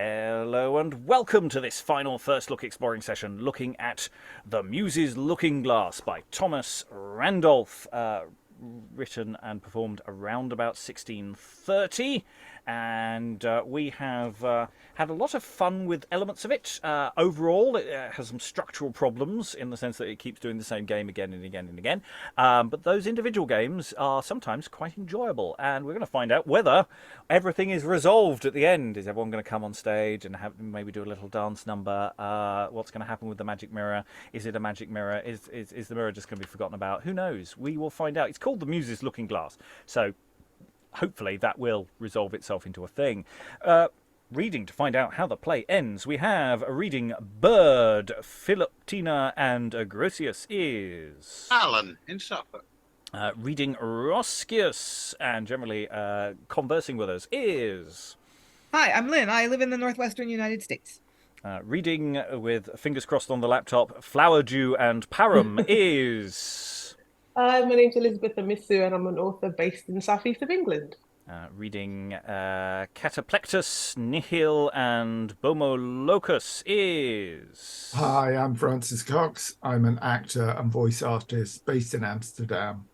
Hello and welcome to this final first look exploring session looking at The Muses Looking Glass by Thomas Randolph, written and performed around about 1630, and we have had a lot of fun with elements of it. Overall, it has some structural problems in the sense that it keeps doing the same game again and again and again, but those individual games are sometimes quite enjoyable, and we're going to find out whether everything is resolved at the end. Is everyone going to come on stage and maybe do a little dance number? What's going to happen with the magic mirror? Is it a magic mirror? Is the mirror just going to be forgotten about? Who knows? We will find out. It's called The Muses Looking Glass, so hopefully that will resolve itself into a thing. Reading to find out how the play ends, we have reading Bird, Philoptima and Agrocius is... Alan in Suffolk. Reading Roscius and generally conversing with us is... Hi, I'm Lynn. I live in the northwestern United States. Reading with fingers crossed on the laptop, Flowerdew and Parum is... Hi, my name's Elizabeth Amisu and I'm an author based in the southeast of England. Reading Kataplectus, Nihil and Bomolochus is... Hi, I'm Francis Cox. I'm an actor and voice artist based in Amsterdam.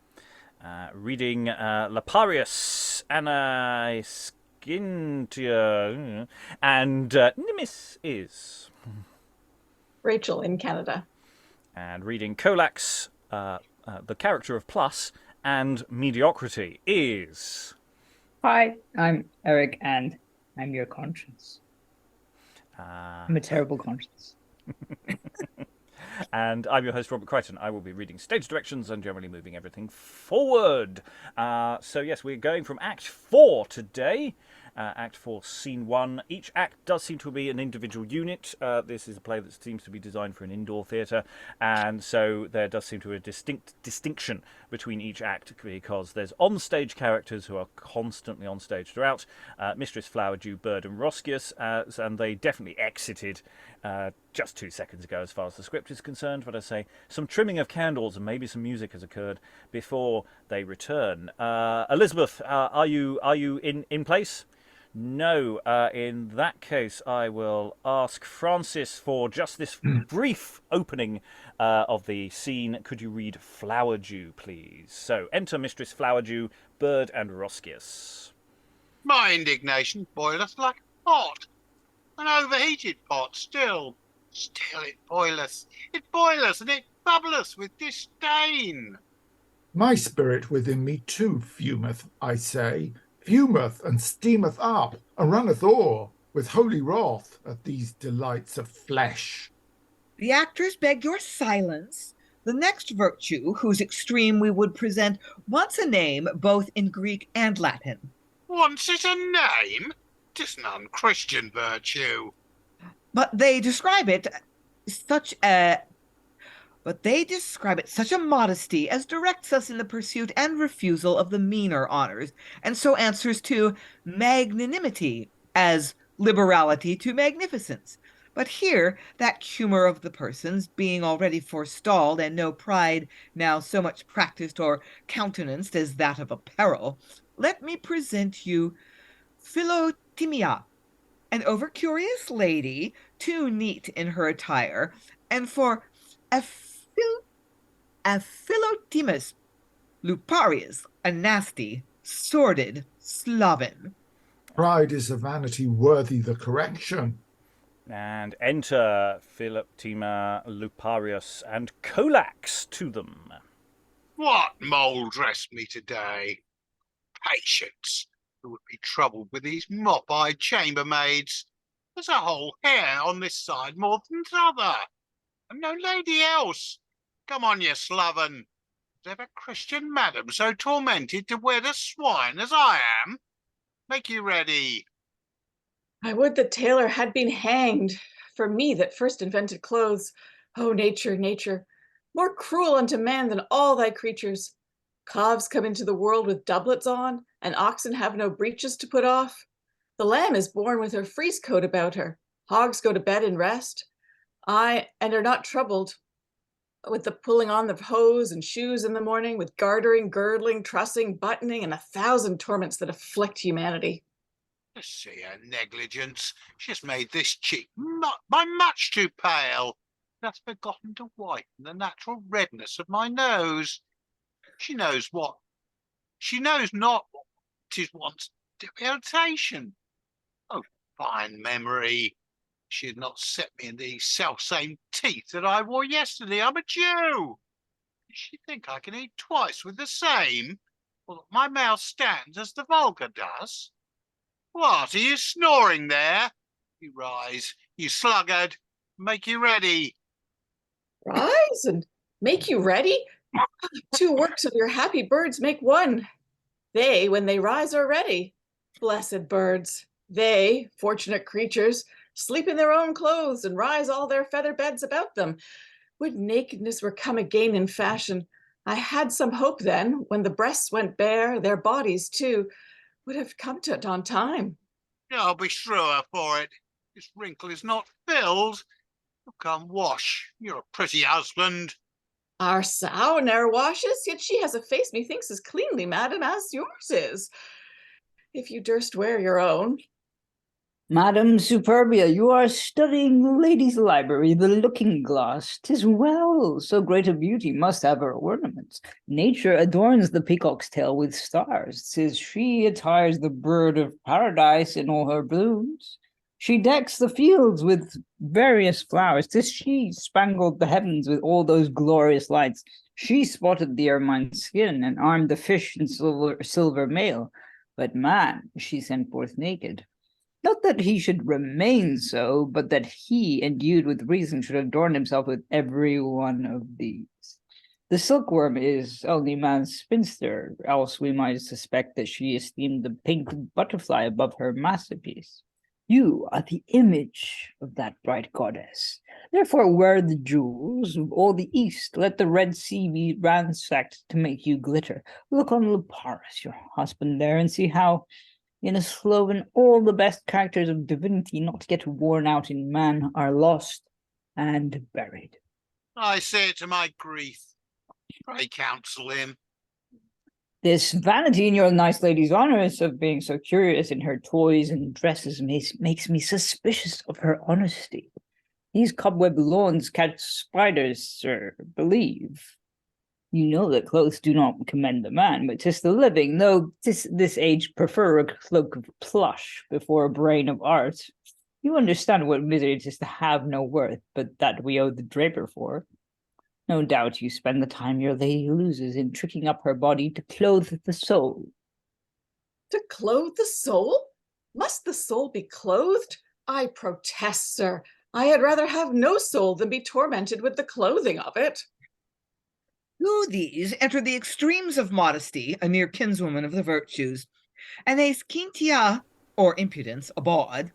Reading Luparius, Anaiskyntia and Nimis is... Rachel in Canada. And reading Colax, the character of Plus, and Mediocrity is... Hi, I'm Eric, and I'm your conscience. I'm a terrible conscience. And I'm your host, Robert Crighton. I will be reading stage directions and generally moving everything forward. So yes, we're going from Act 4 today. Act 4, Scene 1. Each act does seem to be an individual unit. This is a play that seems to be designed for an indoor theatre, and so there does seem to be a distinction between each act because there's on-stage characters who are constantly on stage throughout. Mistress Flowerdew, Bird and Roscius, and they definitely exited just 2 seconds ago as far as the script is concerned, but I say some trimming of candles and maybe some music has occurred before they return. Elizabeth, are you in place? No. In that case, I will ask Francis for just this brief opening of the scene. Could you read Flowerdew, please? So, enter Mistress Flowerdew, Bird and Roscius. My indignation boileth like a pot. An overheated pot still. Still it boileth. It boileth and it bubbleth with disdain. My spirit within me too fumeth, I say, fumeth and steameth up, and runneth o'er with holy wrath at these delights of flesh. The actors beg your silence. The next virtue, whose extreme we would present, wants a name both in Greek and Latin. Wants it a name? 'Tis an unchristian virtue. But they describe it such a modesty as directs us in the pursuit and refusal of the meaner honors, and so answers to magnanimity as liberality to magnificence. But here, that humour of the persons, being already forestalled, and no pride now so much practised or countenanced as that of apparel, let me present you Philoptima, an overcurious lady, too neat in her attire, and for Philoptimus, Luparius, a nasty, sordid sloven. Pride is a vanity worthy the correction. And enter Philoptima, Luparius, and Colax to them. What mole dressed me today? Patience, who would be troubled with these mop-eyed chambermaids. There's a whole hair on this side more than t'other, and no lady else. Come on, you sloven. Is ever Christian madam so tormented to wed a swine as I am? Make you ready. I would the tailor had been hanged, for me that first invented clothes. O nature, nature, more cruel unto man than all thy creatures. Calves come into the world with doublets on, and oxen have no breeches to put off. The lamb is born with her frieze coat about her. Hogs go to bed and rest. And are not troubled with the pulling on of hose and shoes in the morning, with gartering, girdling, trussing, buttoning, and 1,000 torments that afflict humanity. Just see her negligence. She's made this cheek by much too pale. That's forgotten to whiten the natural redness of my nose. She knows what. She knows not what 'tis wants irritation. Oh, fine memory. She had not set me in these self-same teeth that I wore yesterday. I'm a Jew. Does she think I can eat twice with the same? Or that my mouth stands as the vulgar does? What, are you snoring there? You rise, you sluggard. Make you ready. Rise and make you ready? Two works of your happy birds make one. They, when they rise, are ready. Blessed birds. They, fortunate creatures, sleep in their own clothes and rise all their feather beds about them. Would nakedness were come again in fashion. I had some hope then, when the breasts went bare, their bodies too would have come to it on time. I'll be shrewer for it. This wrinkle is not filled. Come wash. You're a pretty husband. Our sow ne'er washes, yet she has a face methinks as cleanly, madam, as yours is. If you durst wear your own. Madam Superbia, you are studying the lady's library, the looking glass. 'Tis well, so great a beauty must have her ornaments. Nature adorns the peacock's tail with stars. 'Tis she attires the bird of paradise in all her blooms. She decks the fields with various flowers. 'Tis she spangled the heavens with all those glorious lights. She spotted the ermine skin and armed the fish in silver mail. But man she sent forth naked. Not that he should remain so, but that he, endued with reason, should adorn himself with every one of these. The silkworm is only man's spinster, else we might suspect that she esteemed the painted butterfly above her masterpiece. You are the image of that bright goddess. Therefore wear the jewels of all the East. Let the Red Sea be ransacked to make you glitter. Look on Luparius, your husband there, and see how, in a slogan, all the best characters of divinity not yet worn out in man are lost and buried. I say it to my grief. Pray counsel him. This vanity in your nice lady's honours of being so curious in her toys and dresses makes me suspicious of her honesty. These cobweb lawns catch spiders, sir, believe. You know that clothes do not commend the man, but 'tis the living, though this age prefer a cloak of plush before a brain of art. You understand what misery it is to have no worth, but that we owe the draper for. No doubt you spend the time your lady loses in tricking up her body to clothe the soul. To clothe the soul? Must the soul be clothed? I protest, sir. I had rather have no soul than be tormented with the clothing of it. Through these enter the extremes of modesty, a near kinswoman of the virtues, Anaiskyntia, or impudence, a bawd,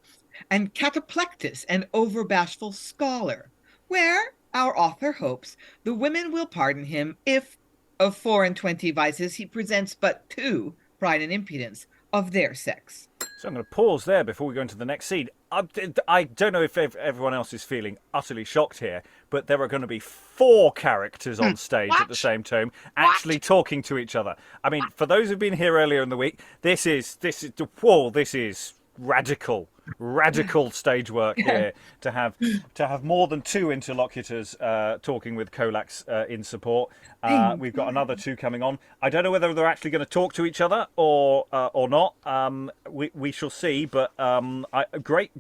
and Kataplectus, an over-bashful scholar, where, our author hopes, the women will pardon him if, of 420 vices, he presents but 2, pride and impudence, of their sex. So I'm going to pause there before we go into the next scene. I don't know if everyone else is feeling utterly shocked here, but there are going to be 4 characters on stage at the same time, actually talking to each other. I mean, for those who've been here earlier in the week, this is radical stage work here to have more than 2 interlocutors talking with Colax in support. We've got another 2 coming on. I don't know whether they're actually going to talk to each other or not. We shall see. But great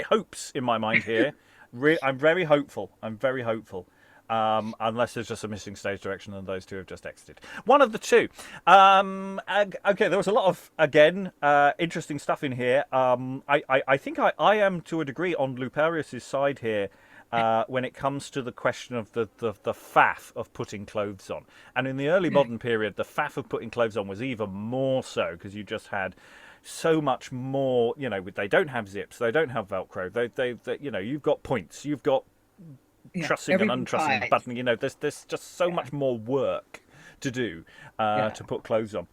hopes in my mind here. I'm very hopeful. Unless there's just a missing stage direction and those 2 have just exited. One of the 2. Okay, there was a lot of, again, interesting stuff in here. I think I am, to a degree, on Luparius' side here when it comes to the question of the faff of putting clothes on. And in the early modern period, the faff of putting clothes on was even more so, because you just had so much more, they don't have zips, they don't have Velcro, they you've got points, you've got trussing and untrussing, buttoning, there's just so much more work to do to put clothes on.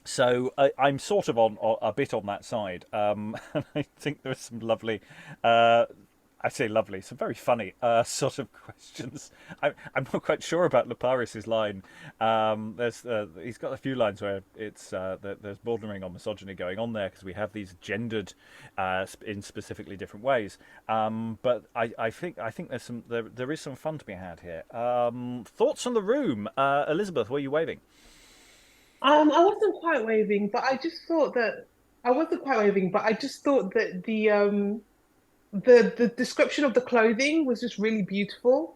So I'm sort of on a bit on that side. And I think there's some lovely I say lovely. Some very funny sort of questions. I'm not quite sure about Luparius's line. He's got a few lines where it's there's bordering on misogyny going on there because we have these gendered in specifically different ways. But I think there is some fun to be had here. Thoughts on the room, Elizabeth? Were you waving? I wasn't quite waving, but I just thought that the description of the clothing was just really beautiful,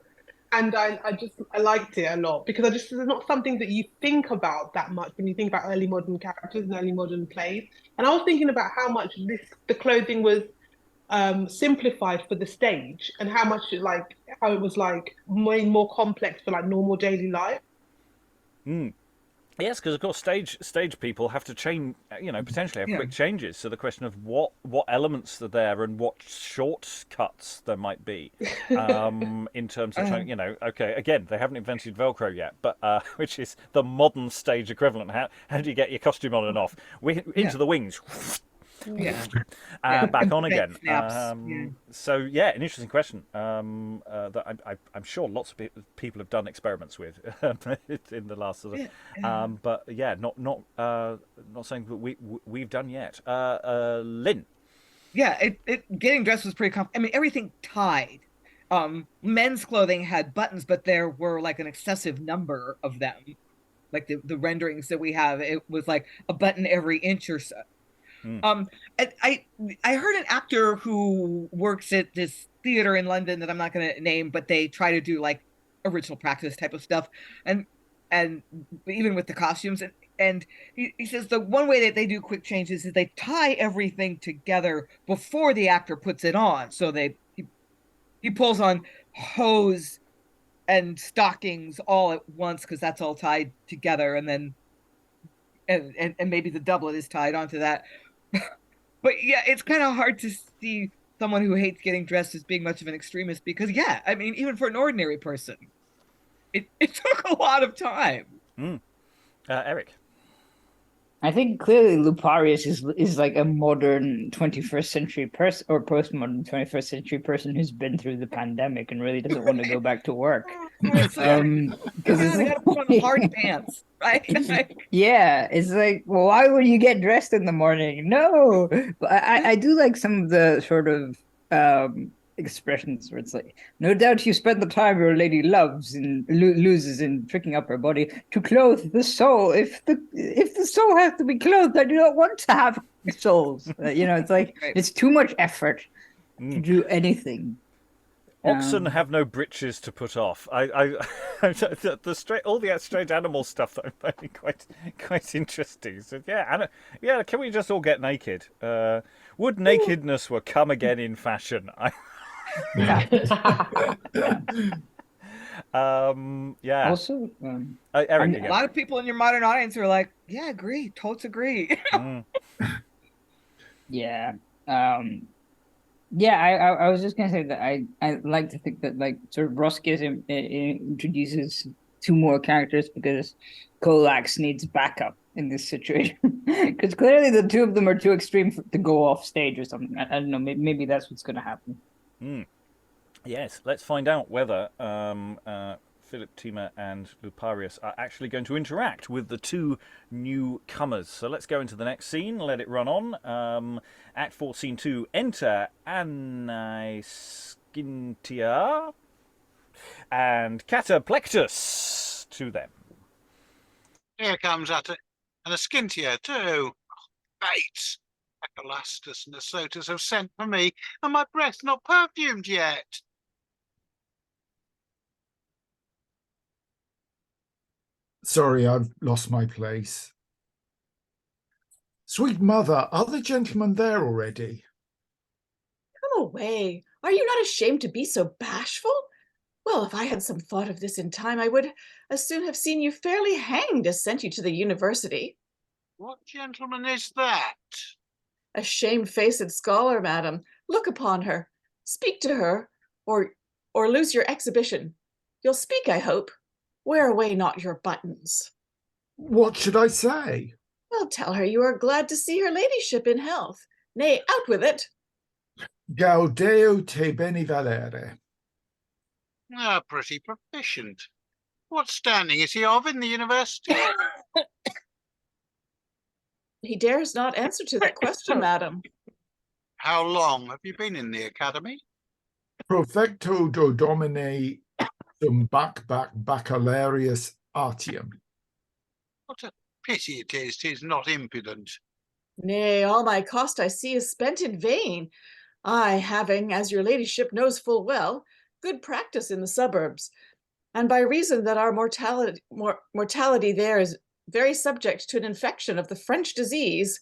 and I liked it a lot because it's not something that you think about that much when you think about early modern characters and early modern plays. And I was thinking about how much the clothing was simplified for the stage, and how much how it was way more complex for normal daily life. Yes, because of course stage people have to change, potentially have quick changes. So the question of what elements are there and what shortcuts there might be in terms of trying, okay, again, they haven't invented Velcro yet, but which is the modern stage equivalent. How do you get your costume on and off? Into the wings. Back on again. So an interesting question that I'm sure lots of people have done experiments with in the last sort of, but not something that we've done yet. Lynn. Yeah, getting dressed was pretty I mean, everything tied. Men's clothing had buttons, but there were an excessive number of them. Like the renderings that we have, it was like a button every inch or so. I heard an actor who works at this theater in London that I'm not going to name, but they try to do original practice type of stuff, and even with the costumes, and he says the one way that they do quick changes is they tie everything together before the actor puts it on. So he pulls on hose and stockings all at once because that's all tied together, and then and maybe the doublet is tied onto that. But it's kind of hard to see someone who hates getting dressed as being much of an extremist because I mean, even for an ordinary person, it took a lot of time. Eric. I think clearly Luparius is like a modern 21st century person or postmodern 21st century person who's been through the pandemic and really doesn't want to go back to work. Because they got to put on hard pants, right? It's like, well, why would you get dressed in the morning? No, but I do like some of the sort of expressions where it's like, no doubt you spend the time your lady loves and loses in tricking up her body to clothe the soul. If the soul has to be clothed, I do not want to have souls. It's like it's too much effort to do anything. Oxen have no breeches to put off. All the strange animal stuff that I'm finding quite interesting. So can we just all get naked? Would nakedness were come again in fashion? Also, Eric, a lot of people in your modern audience are like, agree, totes agree. I was just gonna say that I like to think that sort of Roscius introduces two more characters because Colax needs backup in this situation because clearly the two of them are too extreme to go off stage or something. I don't know. Maybe that's what's going to happen. Yes, let's find out whether Philoptima and Luparius are actually going to interact with the two newcomers. So let's go into the next scene, let it run on. Act 4, Scene 2, enter Anaiskyntia and Kataplectus to them. Here comes Anaiskyntia too. Bates, Acolastus and Asotus have sent for me, and my breath not perfumed yet. Sorry, I've lost my place. Sweet mother, are the gentlemen there already? Come away. Are you not ashamed to be so bashful? Well, if I had some thought of this in time, I would as soon have seen you fairly hanged as sent you to the university. What gentleman is that? A shamefaced scholar, madam. Look upon her. Speak to her, or lose your exhibition. You'll speak, I hope. Wear away not your buttons. What should I say? Well, tell her you are glad to see her ladyship in health. Nay, out with it. Gaudeo te bene valere. Ah, pretty proficient. What standing is he of in the university? He dares not answer to that question, madam. How long have you been in the academy? Profecto do domine sum baccalaureus artium. What a pity it is 'tis not impudent. Nay, all my cost I see is spent in vain. I having, as your ladyship knows full well, good practice in the suburbs, and by reason that our mortality there is very subject to an infection of the French disease,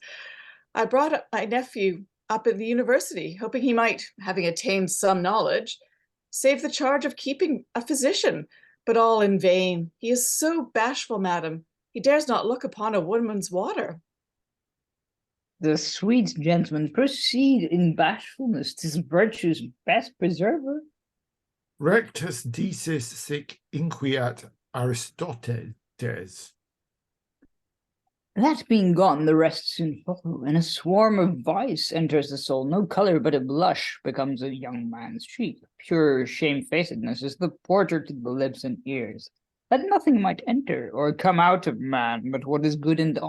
I brought up my nephew up in the university, hoping he might, having attained some knowledge, save the charge of keeping a physician, but all in vain. He is so bashful, madam, he dares not look upon a woman's water. The sweet gentleman proceed in bashfulness, 'tis virtue's best preserver. Rectus dicis sic inquiat Aristoteles. That being gone, the rest soon follow, and a swarm of vice enters the soul. No color but a blush becomes a young man's cheek. Pure shamefacedness is the porter to the lips and ears. That nothing might enter or come out of man but what is good and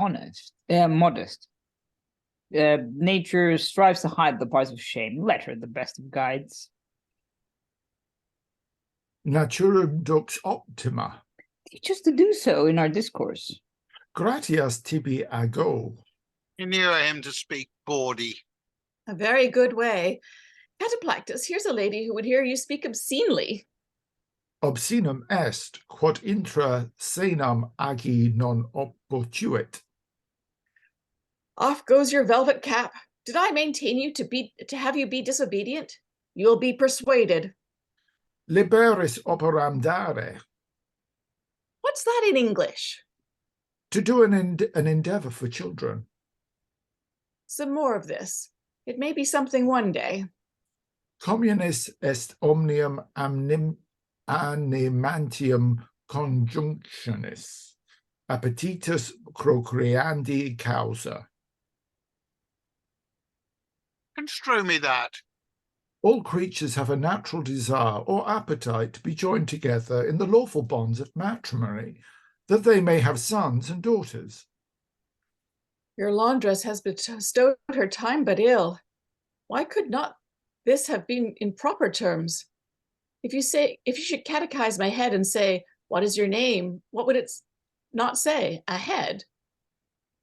modest. Nature strives to hide the parts of shame. Let her the best of guides. Naturum dux optima. Teach us to do so in our discourse. Gratias tibi ago. You knew him to speak bawdy. A very good way. Kataplectus, here's a lady who would hear you speak obscenely. Obscenum est, quod intra senam agi non obtuit. Off goes your velvet cap. Did I maintain you to have you be disobedient? You'll be persuaded. Liberis operam dare. What's that in English? To do an endeavor for children. Some more of this. It may be something one day. Communis est omnium animantium conjunctionis. Appetitus procreandi causa. Construe me that. All creatures have a natural desire or appetite to be joined together in the lawful bonds of matrimony, that they may have sons and daughters. Your laundress has bestowed her time but ill. Why could not this have been in proper terms? If you should catechize my head and say, "What is your name?" what would it not say? A head.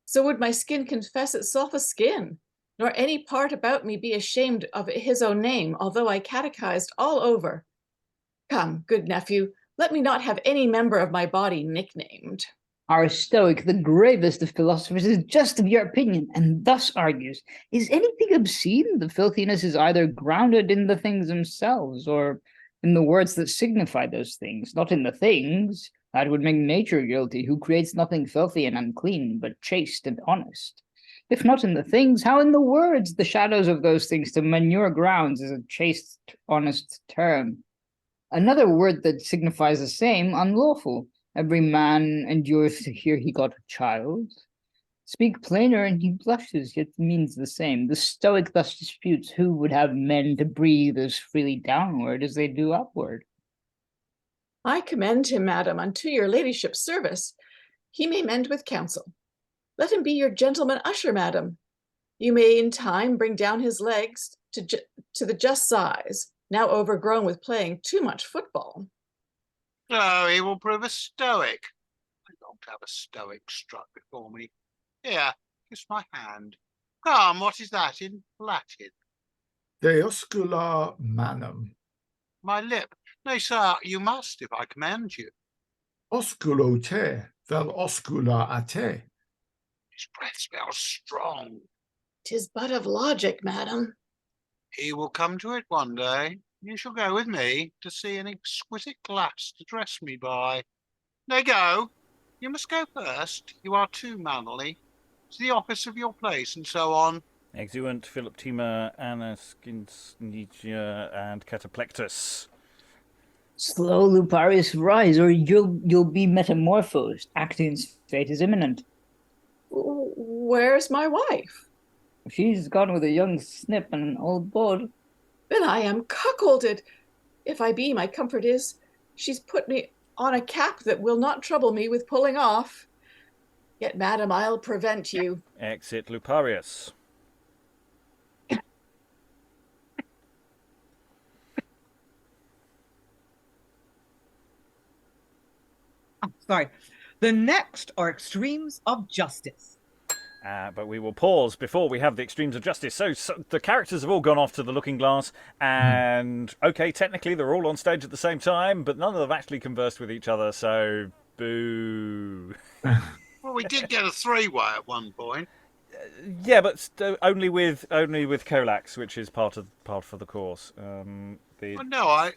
So would my skin confess itself a skin, nor any part about me be ashamed of his own name, although I catechized all over. Come, good nephew, let me not have any member of my body nicknamed. Our Stoic, the gravest of philosophers, is just of your opinion, and thus argues, is anything obscene? The filthiness is either grounded in the things themselves, or in the words that signify those things, not in the things. That would make nature guilty, who creates nothing filthy and unclean, but chaste and honest. If not in the things, how in the words? The shadows of those things to manure grounds is a chaste, honest term. Another word that signifies the same, unlawful. Every man endureth to hear he got a child. Speak plainer and he blushes, yet means the same. The Stoic thus disputes who would have men to breathe as freely downward as they do upward. I commend him, madam, unto your ladyship's service. He may mend with counsel. Let him be your gentleman usher, madam. You may in time bring down his legs to the just size, now overgrown with playing too much football. So he will prove a stoic. I long to have a stoic struck before me. Here, kiss my hand. Come, what is that in Latin? Deuscula manum. My lip. Nay, sir, you must, if I command you. Osculo te, vel oscula a te. His breath smells strong. 'Tis but of logic, madam. He will come to it one day. You shall go with me to see an exquisite glass to dress me by. Nay, go. You must go first. You are too manly. To the office of your place, and so on. Exeunt Philoptima, Anaiskyntia, and Kataplectus. Slow, Luparius, rise, or you'll be metamorphosed. Actaeon's fate is imminent. Where's my wife? She's gone with a young snip and an old bod. Then I am cuckolded. If I be, my comfort is, she's put me on a cap that will not trouble me with pulling off. Yet, madam, I'll prevent you. Exit Luparius. Oh, sorry. The next are extremes of justice. But we will pause before we have the extremes of justice. So the characters have all gone off to the Looking Glass, and okay, technically they're all on stage at the same time, but none of them have actually conversed with each other. So, boo. Well, we did get a three-way at one point. Yeah, but only with Colax, which is part of the course. Well, no,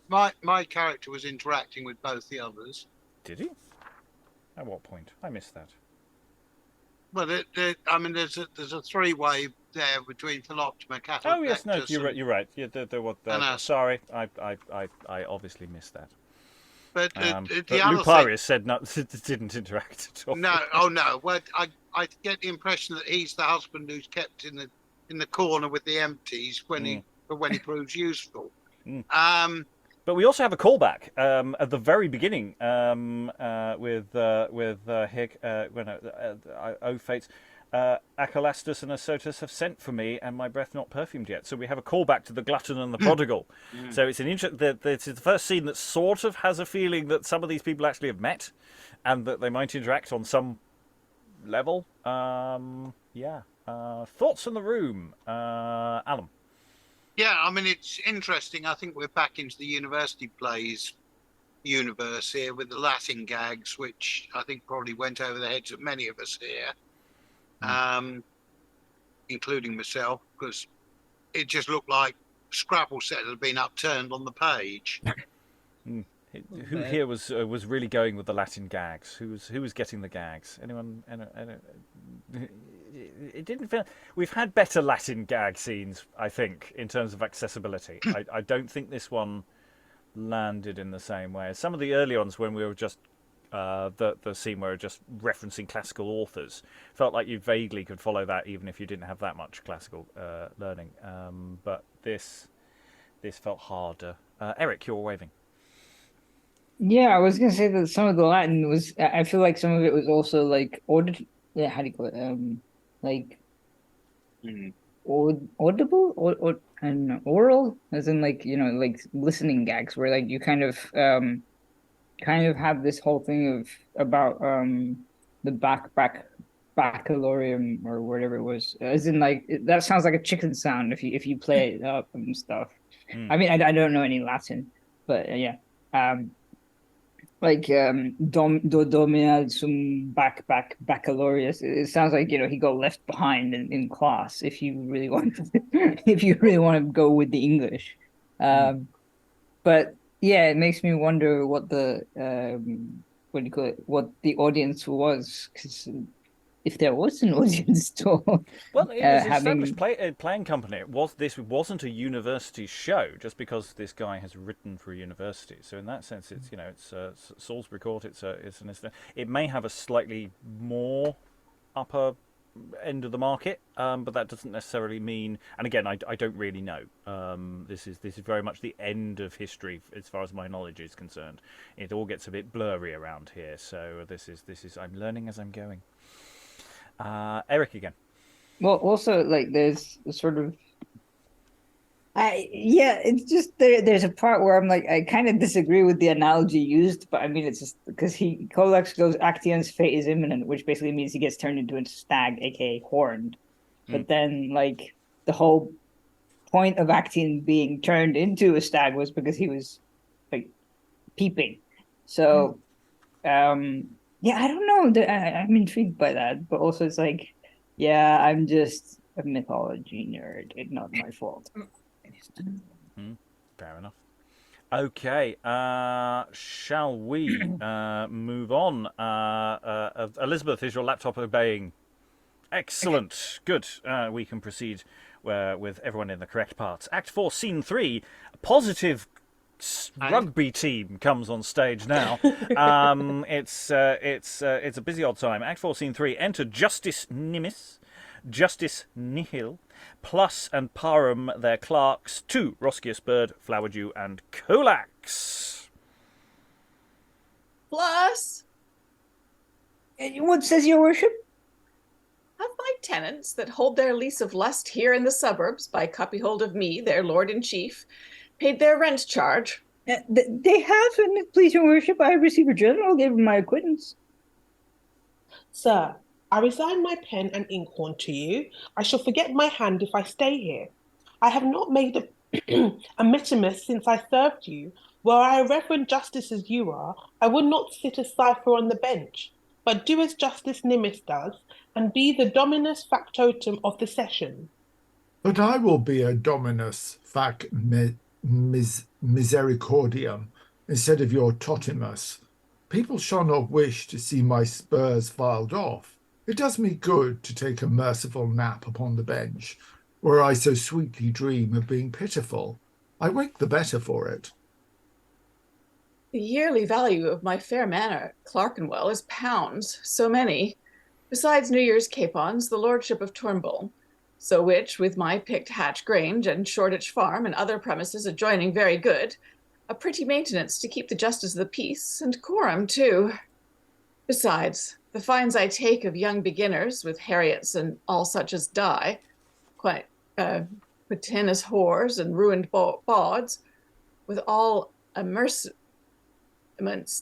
my character was interacting with both the others. Did he? At what point? I missed that. Well, there's a three-way there between Philoptima, Kataplectus. Oh yes, no, you're right. Yeah, there was. Sorry, I obviously missed that. But But the other Luparius said didn't interact at all. No, no. Well, I get the impression that he's the husband who's kept in the corner with the empties when he proves useful. But we also have a callback at the very beginning with Hick. Oh fates, Acolastus and Asotus have sent for me, and my breath not perfumed yet. So we have a callback to the glutton and the prodigal. So it's it's the first scene that sort of has a feeling that some of these people actually have met, and that they might interact on some level. Thoughts in the room, Alan. Yeah, I mean, it's interesting. I think we're back into the university plays universe here with the Latin gags, which I think probably went over the heads of many of us here, including myself, because it just looked like Scrabble set had been upturned on the page. Who here was really going with the Latin gags? Who was getting the gags? Anyone? It didn't feel. We've had better Latin gag scenes, I think, in terms of accessibility. I don't think this one landed in the same way as some of the early ones when we were just the scene where we were just referencing classical authors. Felt like you vaguely could follow that even if you didn't have that much classical learning. But this felt harder. Eric, you're waving. Yeah, I was gonna say that some of the Latin was. I feel like some of it was also like audit. Yeah, how do you call it? Like audible or I don't know, oral, as in like like listening gags, where like you kind of have this whole thing about the baccalaureum or whatever it was, as in like that sounds like a chicken sound if you play it up and stuff. I mean, I don't know any Latin, but yeah. Like do domina sum baccalaureus. It sounds like he got left behind in class. If you really want to go with the English, but yeah, it makes me wonder what the what do you call it? What the audience was, because if there was an audience at all. Well, it was an established playing company. This wasn't a university show just because this guy has written for a university. So in that sense, it's it's Salisbury Court. It may have a slightly more upper end of the market, but that doesn't necessarily mean. And again, I don't really know. This is very much the end of history as far as my knowledge is concerned. It all gets a bit blurry around here. So this is I'm learning as I'm going. Eric again. Well, also like there's a sort of, it's just there's a part where I'm like I kind of disagree with the analogy used, but I mean it's just because Colax goes Actaeon's fate is imminent, which basically means he gets turned into a stag, aka horned. But then like the whole point of Actaeon being turned into a stag was because he was like peeping. So yeah, I don't know. I'm intrigued by that, but also it's like, yeah, I'm just a mythology nerd. It's not my fault. Fair enough. Okay, shall we move on? Elizabeth, is your laptop obeying? Excellent. Good. We can proceed with everyone in the correct parts. Act 4, Scene 3, positive rugby team comes on stage now. It's a busy old time. Act 4, Scene 3. Enter Justice Nimis, Justice Nihil, plus and Parum, their clerks, 2 Roscius Bird, Flowerdew, and Colax. Plus, What says your worship? have my tenants that hold their lease of lust here in the suburbs by copyhold of me, their lord in chief, paid their rent charge? They have, and please your worship, I receive a general, gave them my acquittance. Sir, I resign my pen and inkhorn to you. I shall forget my hand if I stay here. I have not made a metimus since I served you. Were I a reverend justice as you are, I would not sit a cipher on the bench, but do as Justice Nimis does, and be the dominus factotum of the session. But I will be a dominus fac misericordiam instead of your totimus. People shall not wish to see my spurs filed off. It does me good to take a merciful nap upon the bench, where I so sweetly dream of being pitiful. I wake the better for it. The yearly value of my fair manor, Clerkenwell, is pounds, so many. Besides New Year's capons, the lordship of Turnbull, so which, with my picked Hatch Grange and Shoreditch Farm and other premises adjoining very good, a pretty maintenance to keep the justice of the peace, and quorum too. Besides, the fines I take of young beginners, with Harriets and all such as die, quite putinous whores and ruined bawds, with all amercements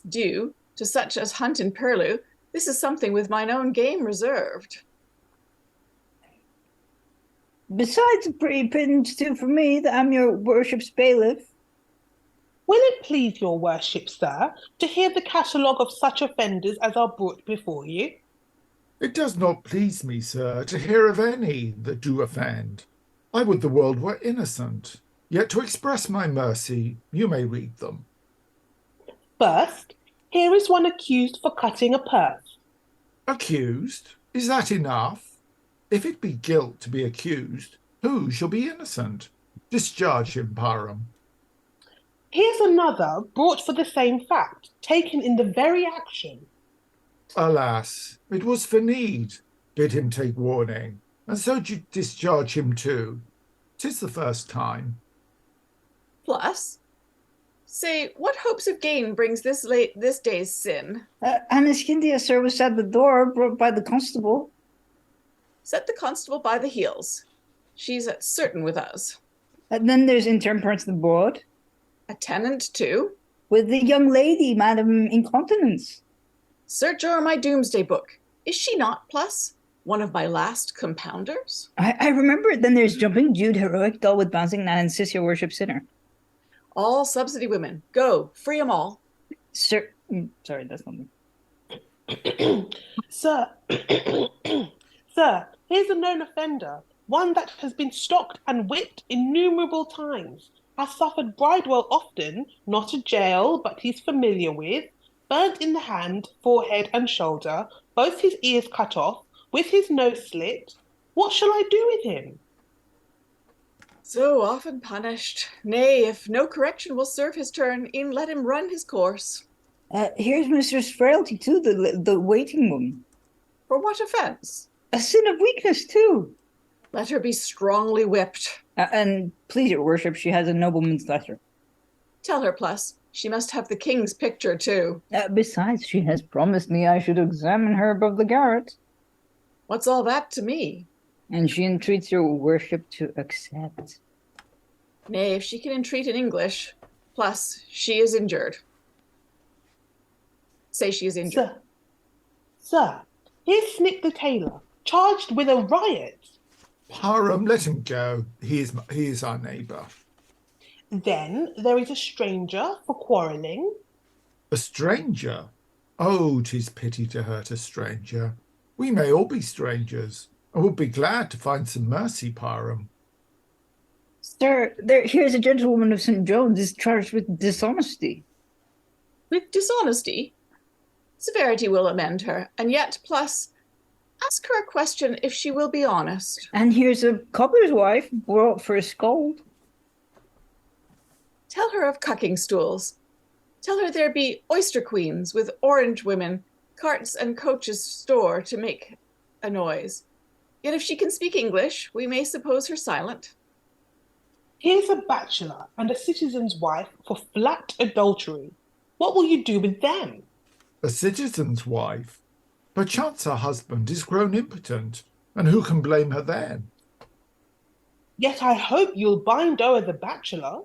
due to such as hunt in purlieu, this is something with mine own game reserved. Besides a pretty pittance too for me, that I'm your worship's bailiff. Will it please your worship, sir, to hear the catalogue of such offenders as are brought before you? It does not please me, sir, to hear of any that do offend. I would the world were innocent. Yet to express my mercy, you may read them. First, here is one accused for cutting a purse. Accused? Is that enough? If it be guilt to be accused, who shall be innocent? Discharge him, Parum. Here's another brought for the same fact, taken in the very action. Alas, it was for need. Bid him take warning, and so discharge him too. 'Tis the first time. Plus, say, what hopes of gain brings this day's sin? Anaiskyntia, sir, was at the door, brought by the constable. Set the constable by the heels. She's at certain with us. And then there's intemperance the board, A tenant too. with the young lady, Madam Incontinence. Search o'er my doomsday book. Is she not, plus, one of my last compounders? I remember it. Then there's jumping Jude, heroic, dull with bouncing, and insist your worship sinner. All subsidy women. Go, free 'em all. Sir, sorry, that's not me. Sir, sir, here's a known offender, one that has been stocked and whipped innumerable times, has suffered bridewell often, not a jail, but he's familiar with, burnt in the hand, forehead, and shoulder, both his ears cut off, with his nose slit. What shall I do with him? So often punished. Nay, if no correction will serve his turn, e'en let him run his course. Here's Mistress Frailty, too, the waiting woman. For what offence? A sin of weakness, too. Let her be strongly whipped. And please, your worship, she has a nobleman's letter. Tell her, plus, she must have the king's picture, too. Besides, she has promised me I should examine her above the garret. What's all that to me? And she entreats your worship to accept. Nay, if she can entreat in English, plus, she is injured. Say she is injured. Sir, here's Snip the tailor, charged with a riot. Parum, let him go. He is our neighbour. Then there is a stranger for quarrelling. A stranger? Oh, 'tis pity to hurt a stranger. We may all be strangers, and would be glad to find some mercy, Parum. Sir, here's a gentlewoman of St. John's is charged with dishonesty. With dishonesty? Severity will amend her, and yet, plus, ask her a question if she will be honest. And here's a cobbler's wife brought for a scold. Tell her of cucking stools. Tell her there be oyster queens with orange women, carts and coaches store to make a noise. Yet if she can speak English, we may suppose her silent. Here's a bachelor and a citizen's wife for flat adultery. What will you do with them? A citizen's wife? Perchance her husband is grown impotent, and who can blame her then? Yet I hope you'll bind o'er the bachelor.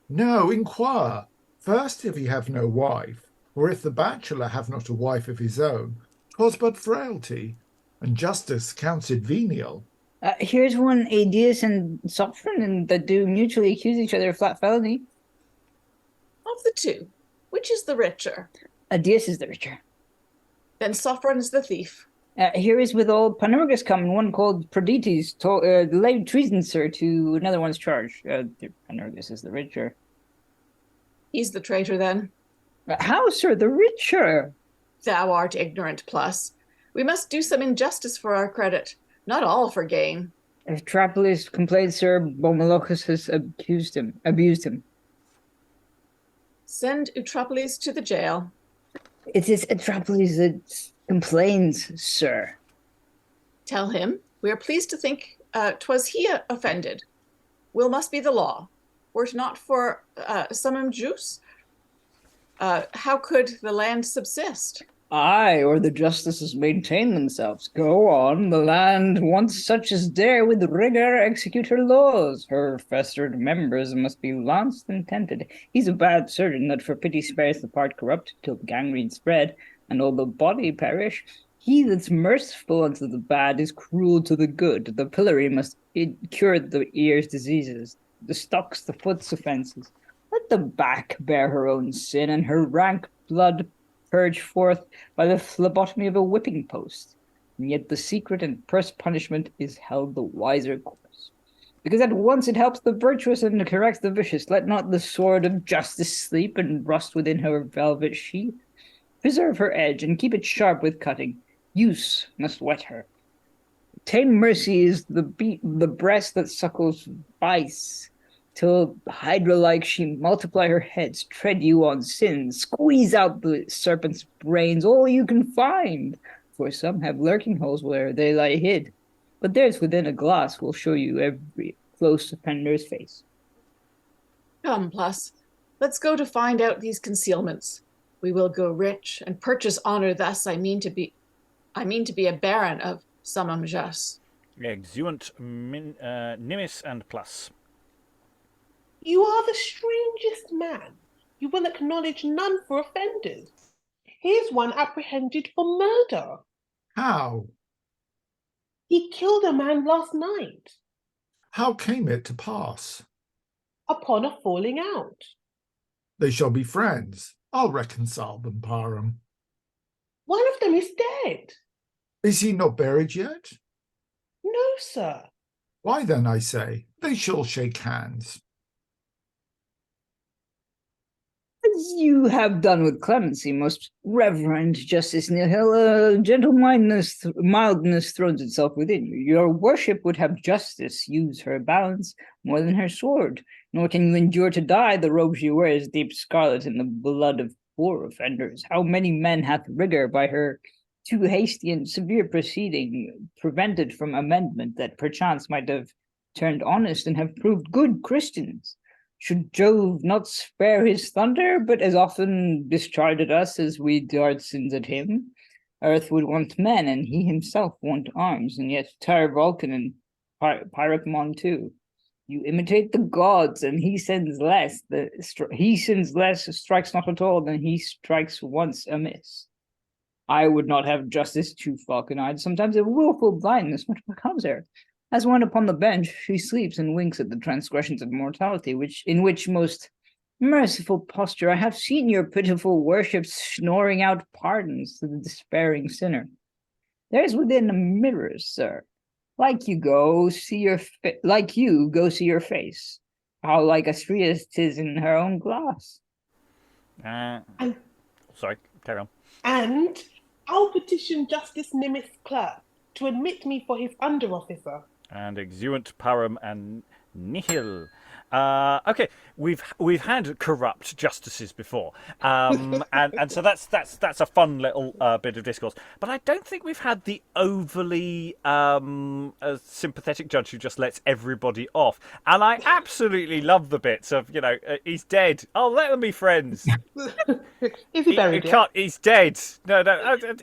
No, inquire. First, if he have no wife, or if the bachelor have not a wife of his own, 'twas but frailty, and justice counts it venial. Here's one Aeneas and Sophron, and that do mutually accuse each other of flat felony. Of the two, which is the richer? Aeneas is the richer. Then Sophron is the thief. Here is with old Panurgus come, one called Prodites, laid treason, sir, to another one's charge. Panurgus is the richer. He's the traitor, then. How, sir, the richer? Thou art ignorant, plus. We must do some injustice for our credit, not all for gain. If Trapolis complained, sir, Bomolochus has abused him. Send Eutropolis to the jail. It is Atropolis that complains, sir. Tell him we are pleased to think 'twas he offended. Will must be the law. Were it not for summum jus, how could the land subsist? Aye, or the justices maintain themselves. Go on, the land once such as dare with rigor execute her laws. Her festered members must be lanced and tented. He's a bad surgeon that for pity spares the part corrupt till gangrene spread, and all the body perish. He that's merciful unto the bad is cruel to the good. The pillory must cure the ear's diseases, the stocks the foot's offences. Let the back bear her own sin, and her rank blood purge forth by the phlebotomy of a whipping post. And yet the secret and first punishment is held the wiser course, because at once it helps the virtuous and corrects the vicious. Let not the sword of justice sleep and rust within her velvet sheath. Preserve her edge and keep it sharp with cutting. Use must whet her. Tame mercy is the breast that suckles vice, till hydra-like she multiply her heads, tread you on sin, squeeze out the serpent's brains, all you can find. For some have lurking holes where they lie hid, but theirs within a glass will show you every close offender's face. Come, plus, let's go to find out these concealments. We will go rich and purchase honor. Thus I mean to be a baron of summum jus. Exeunt Nimis and plus. You are the strangest man. You will acknowledge none for offenders. Here's one apprehended for murder. How? He killed a man last night. How came it to pass? Upon a falling out. They shall be friends. I'll reconcile them, Parum. One of them is dead. Is he not buried yet? No, sir. Why then, I say, they shall shake hands. As you have done with clemency, most reverend Justice Nihil, gentle mildness thrones itself within you. Your worship would have justice use her balance more than her sword, nor can you endure to die. The robes you wear is deep scarlet in the blood of poor offenders. How many men hath rigor by her too hasty and severe proceeding prevented from amendment that perchance might have turned honest and have proved good Christians? Should Jove not spare his thunder, but as often discharge at us as we dart sins at him? Earth would want men, and he himself want arms, and yet tire Vulcan and Pyracmon too. You imitate the gods, and he sins less. He sins less, strikes not at all, than he strikes once amiss. I would not have justice too falcon-eyed. Sometimes a wilful blindness, what becomes there? As one upon the bench, she sleeps and winks at the transgressions of mortality, in which most merciful posture I have seen your pitiful worship snoring out pardons to the despairing sinner. There's within a mirror, sir. Like you go see your face. How like Astria's 'tis in her own glass. Sorry, carry on. And I'll petition Justice Nimis Clerk to admit me for his under-officer. And exeunt Parum and Nihil. Okay, we've had corrupt justices before, and so that's a fun little bit of discourse. But I don't think we've had the overly sympathetic judge who just lets everybody off. And I absolutely love the bits of he's dead. Oh, let them be friends. Is he buried yet? He's dead. No.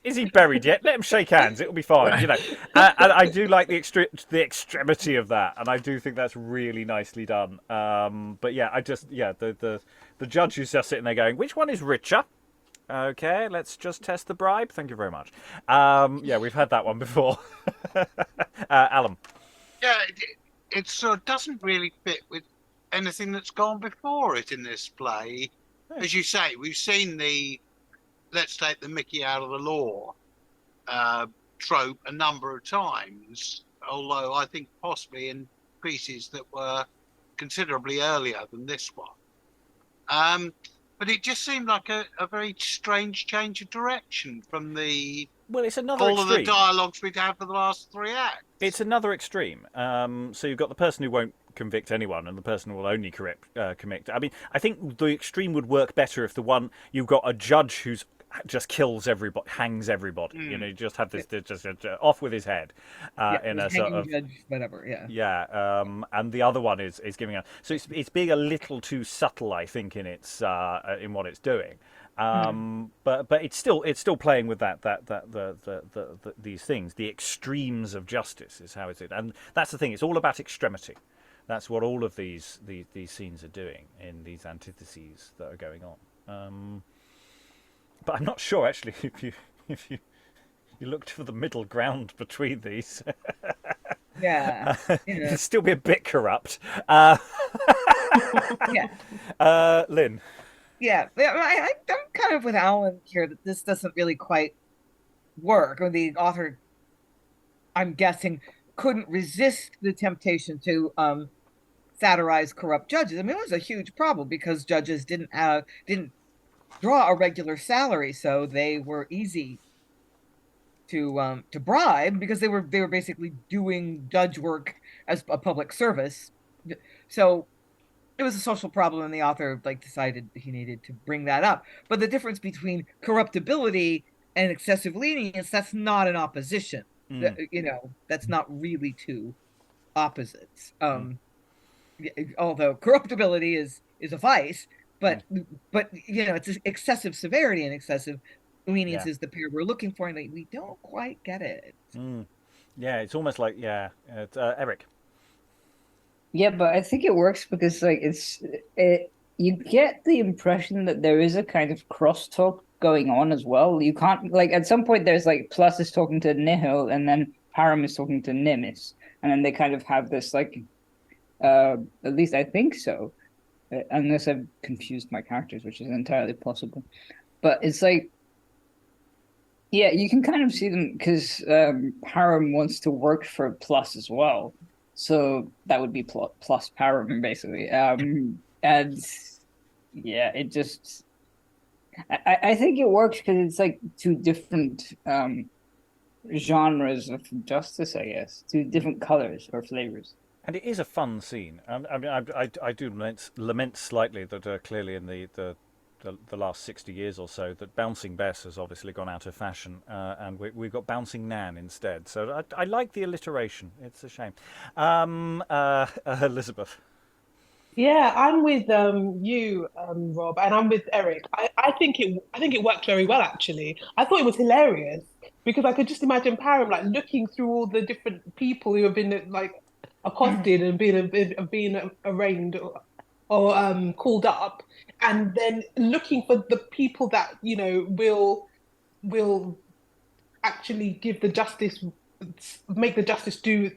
Is he buried yet? Let him shake hands. It'll be fine. And I do like the extremity of that, and I do think that's really nicely done. But yeah, the judge who's just sitting there going, which one is richer? Okay, let's just test the bribe. Thank you very much. Yeah, we've had that one before. Alan. Yeah, it sort of doesn't really fit with anything that's gone before it in this play. As you say, we've seen the let's take the Mickey out of the law trope a number of times, although I think possibly in pieces that were considerably earlier than this one. But it just seemed like a very strange change of direction from it's another all extreme. of the dialogues we'd had for the last 3 acts. It's another extreme. So you've got the person who won't convict anyone and the person who will only commit. I mean, I think the extreme would work better if you've got a judge who's just kills everybody, hangs everybody. You just have this just off with his head in a sort of judge, whatever. Yeah. Yeah, and the other one is giving out. So it's being a little too subtle, I think, in its in what it's doing. But it's still playing with these things. The extremes of justice is how it's it, and that's the thing. It's all about extremity. That's what all of these scenes are doing in these antitheses that are going on. But I'm not sure actually if you looked for the middle ground between these. Yeah, it'd still be a bit corrupt. Yeah. Lynn. Yeah, I'm kind of with Alan here that this doesn't really quite work. Or the author, I'm guessing, couldn't resist the temptation to satirize corrupt judges. I mean, it was a huge problem because judges didn't draw a regular salary, so they were easy to bribe because they were basically doing judge work as a public service. So it was a social problem, and the author decided he needed to bring that up. But the difference between corruptibility and excessive lenience, that's not an opposition. That's not really two opposites. Although corruptibility is a vice, but it's excessive severity and excessive lenience is the pair we're looking for, and we don't quite get it. Yeah, it's almost like Eric. Yeah, but I think it works because you get the impression that there is a kind of crosstalk going on as well. You can't at some point there's Plus is talking to Nihil and then Parum is talking to Nimis, and then they kind of have this at least I think so, unless I've confused my characters, which is entirely possible. But it's yeah, you can kind of see them because Parum wants to work for Plus as well. So that would be plus Parum, basically. And yeah, it just... I think it works because it's two different genres of justice, I guess. Two different colors or flavors. And it is a fun scene. I mean, I do lament slightly that clearly in the last 60 years or so that Bouncing Bess has obviously gone out of fashion, and we've got Bouncing Nan instead. So I like the alliteration. It's a shame. Elizabeth. Yeah, I'm with you, Rob, and I'm with Eric. I think it worked very well, actually. I thought it was hilarious because I could just imagine Parum looking through all the different people who have been accosted and being arraigned or called up, and then looking for the people that will actually give the justice, make the justice do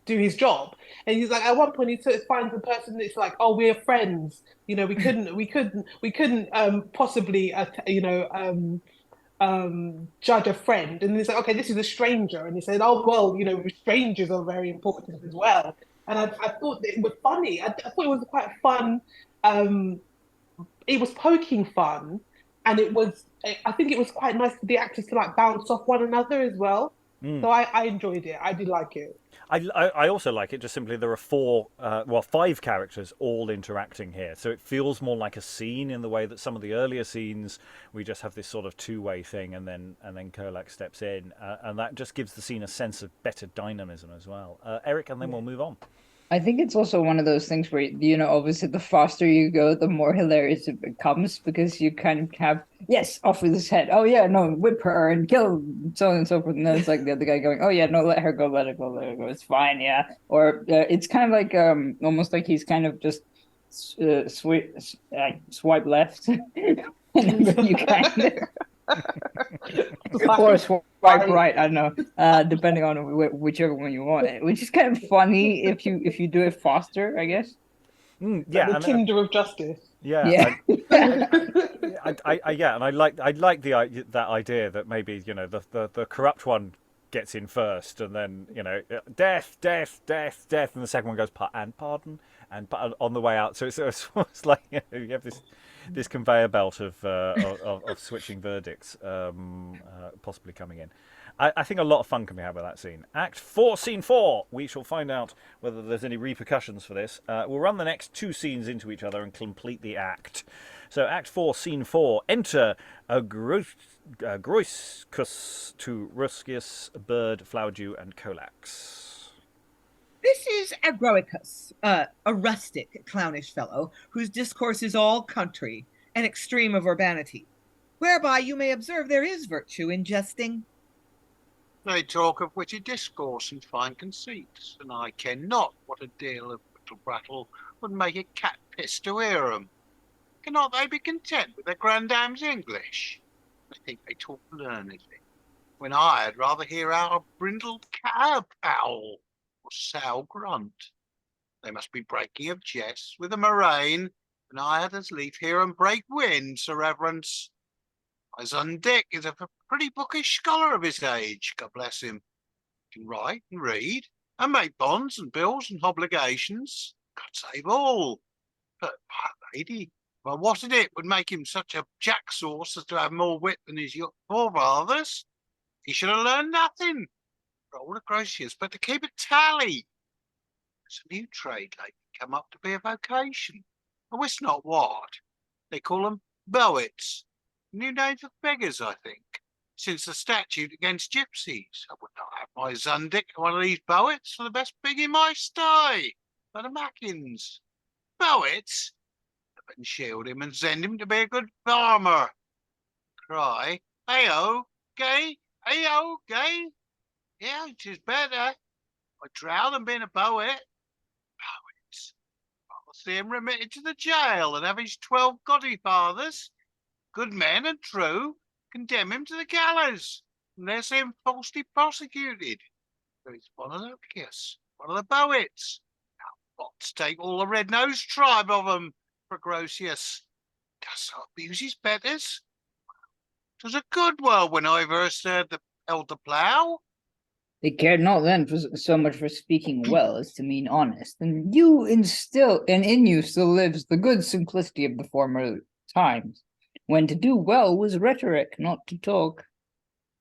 his job. And he's at one point he sort of finds the person that's oh, we're friends, we couldn't possibly judge a friend. And he's okay, this is a stranger, and he said, oh well, strangers are very important as well. And I thought it was funny. I thought it was quite fun. It was poking fun, and I think it was quite nice for the actors to bounce off one another as well. So I enjoyed it. I did like it. I also like it, just simply there are 5 characters all interacting here. So it feels more like a scene in the way that some of the earlier scenes, we just have this sort of two-way thing and then Colax steps in. And that just gives the scene a sense of better dynamism as well. Eric, and then we'll move on. I think it's also one of those things where, obviously the faster you go, the more hilarious it becomes, because you kind of have, yes, off with his head. Oh, yeah, no, whip her and kill, so on and so forth. And then it's like the other guy going, oh, yeah, no, let her go, let her go, let her go. It's fine, yeah. Or it's kind of like, almost like he's kind of just swipe left. And then you kind of... or swipe right, I don't know, depending on whichever one you want, which is kind of funny if you do it faster, I guess. Yeah, the Tinder of justice. Yeah, and I like that idea that maybe the corrupt one gets in first, and then death, and the second one goes pardon, and on the way out. So it's like you have this conveyor belt of switching verdicts possibly coming in. I think a lot of fun can be had with that scene. Act 4, Scene 4. We shall find out whether there's any repercussions for this. We'll run the next 2 scenes into each other and complete the act. So Act 4, Scene 4. Enter Agrocius to Roscius, Bird, Flowerdew, and Colax. This is Agrocius, a rustic, clownish fellow, whose discourse is all country, and extreme of urbanity, whereby you may observe there is virtue in jesting. They talk of witty discourse and fine conceits, and I ken not what a deal of brittle brattle would make a cat piss to hear 'em. Cannot they be content with their grandam's English? I think they talk learnedly, when I had rather hear our brindled cab owl or sow grunt. They must be breaking of jests with a moraine, and I had as lief hear 'em break wind, Sir Reverence. My son Dick is a pretty bookish scholar of his age, God bless him. He can write and read, and make bonds and bills and obligations. God save all. But, my lady, well, what in it would make him such a jack sauce as to have more wit than his forefathers? He should have learned nothing, for old Agrocius, but to keep a tally. It's a new trade lately come up to be a vocation. I wist not what. They call them poets. New name for beggars, I think, since the statute against gypsies. I would not have my son Dick one of these poets for the best pig in my sty, by the Mackins. Poets? And shield him and send him to be a good farmer. Cry, hey-o, gay, hey-o, gay. Yeah, it is better. I'd drown than being a poet. Poets. I'll see him remitted to the jail and have his 12 godfathers, good men and true, condemn him to the gallows, and there see him falsely prosecuted. So he's one of the kiss, one of the poets. Now, what to take all the red-nosed tribe of them, for Agrocius. Does not abuse his betters? 'Twas a good world when I first heard the elder plough. They cared not then so much for speaking well as to mean honest, and in you still lives the good simplicity of the former times, when to do well was rhetoric, not to talk.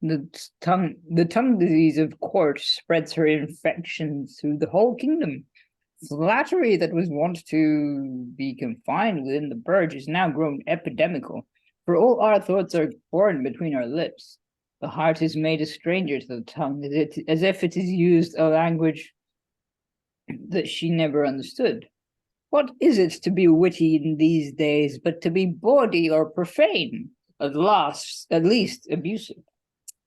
The tongue disease of court spreads her infections through the whole kingdom. Flattery that was wont to be confined within the purge is now grown epidemical, for all our thoughts are born between our lips. The heart is made a stranger to the tongue, as if it is used a language that she never understood. What is it to be witty in these days but to be bawdy or profane, at least abusive?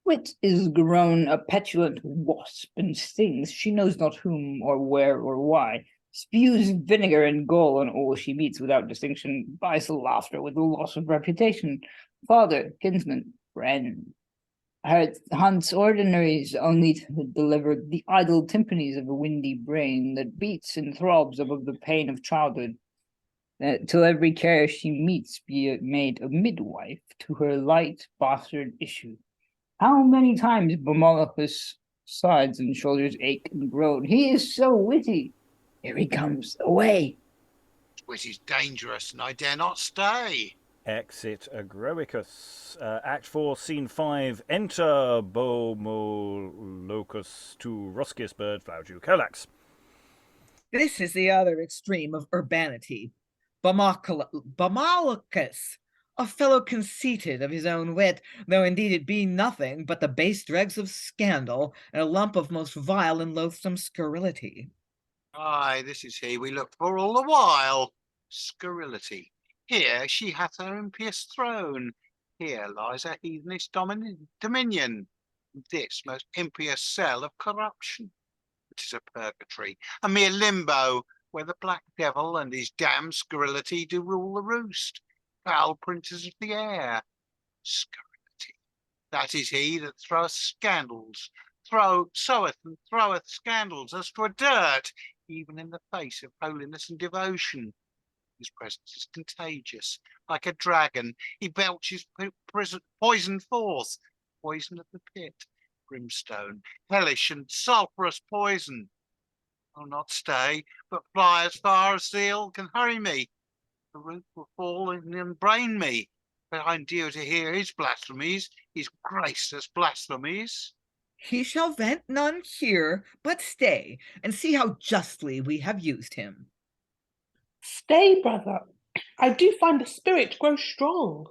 Wit is grown a petulant wasp, and stings she knows not whom or where or why, spews vinegar and gall on all she meets without distinction, buys laughter with the loss of reputation, father, kinsman, friend. Hunts ordinaries only to deliver the idle timpanies of a windy brain that beats and throbs above the pain of childhood, till every care she meets be made a midwife to her light bastard issue. How many times Bomolochus' sides and shoulders ache and groan. He is so witty. Here he comes, away. Wit is dangerous, and I dare not stay. Exit Agrocius. Act 4, Scene 5. Enter Bomolochus to Roscius bird Flowerdew Colax. This is the other extreme of urbanity. Bomolochus, a fellow conceited of his own wit, though indeed it be nothing but the base dregs of scandal and a lump of most vile and loathsome scurrility. Aye, this is he we looked for all the while. Scurrility. Here she hath her impious throne. Here lies her heathenish dominion. This most impious cell of corruption. It is a purgatory, a mere limbo, where the black devil and his damned scurrility do rule the roost. Foul princes of the air. Scurrility. That is he that throweth scandals, soweth and throweth scandals as 'twere dirt, even in the face of holiness and devotion. His presence is contagious, like a dragon. He belches poison forth, poison of the pit, brimstone, hellish and sulphurous poison. I'll not stay, but fly as far as zeal can hurry me. The roof will fall and brain me, but I'm due to hear his blasphemies, his graceless blasphemies. He shall vent none here, but stay, and see how justly we have used him. Stay, brother. I do find the spirit grow strong.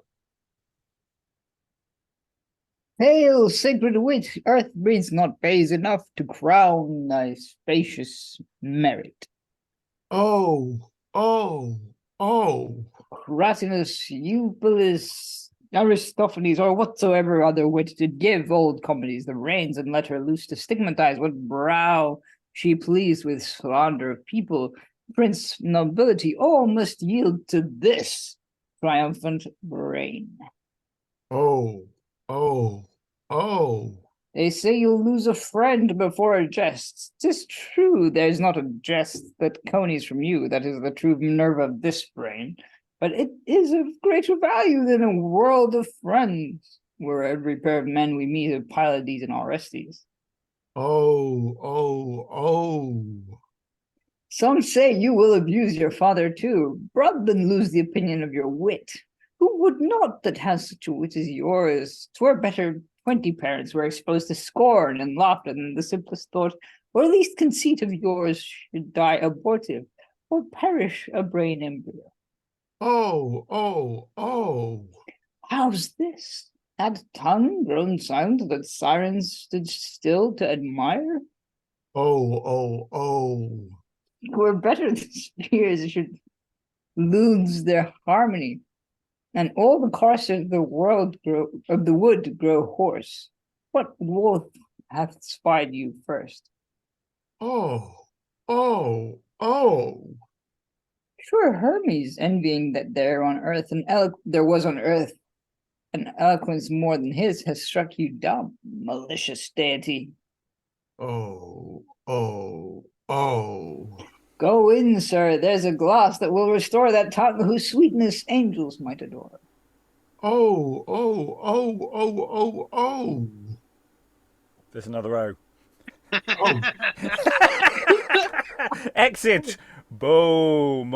Hail, sacred wit! Earth breeds not bays enough to crown thy spacious merit. Oh, oh, oh. Cratinus, Eupolis, Aristophanes, or whatsoever other wit did give old comedies the reins and let her loose to stigmatize what brow she pleased with slander of people, prince, nobility, all must yield to this triumphant brain. Oh, oh, oh. They say you'll lose a friend before a jest. 'Tis true, there's not a jest that conies from you that is the true Minerva of this brain, but it is of greater value than a world of friends, were every pair of men we meet of Pylades and Orestes. Oh, oh, oh. Some say you will abuse your father too, rather than lose the opinion of your wit. Who would not that has such a wit as yours? 'Twere better 20 parents were exposed to scorn and laughter than the simplest thought, or at least conceit of yours should die abortive, or perish a brain embryo. Oh, oh, oh. How's this? Had tongue grown silent that sirens stood still to admire? Oh, oh, oh. Were better the spears should lose their harmony, and all the coursers of the wood grow hoarse. What wolf hath spied you first? Oh, oh, oh. Sure, Hermes, envying that there was on earth an eloquence more than his, has struck you dumb, malicious deity. Oh, oh, oh. Go in, sir, there's a glass that will restore that tongue whose sweetness angels might adore. Oh, oh, oh, oh, oh, oh. There's another O. Oh. Exit Bomolochus.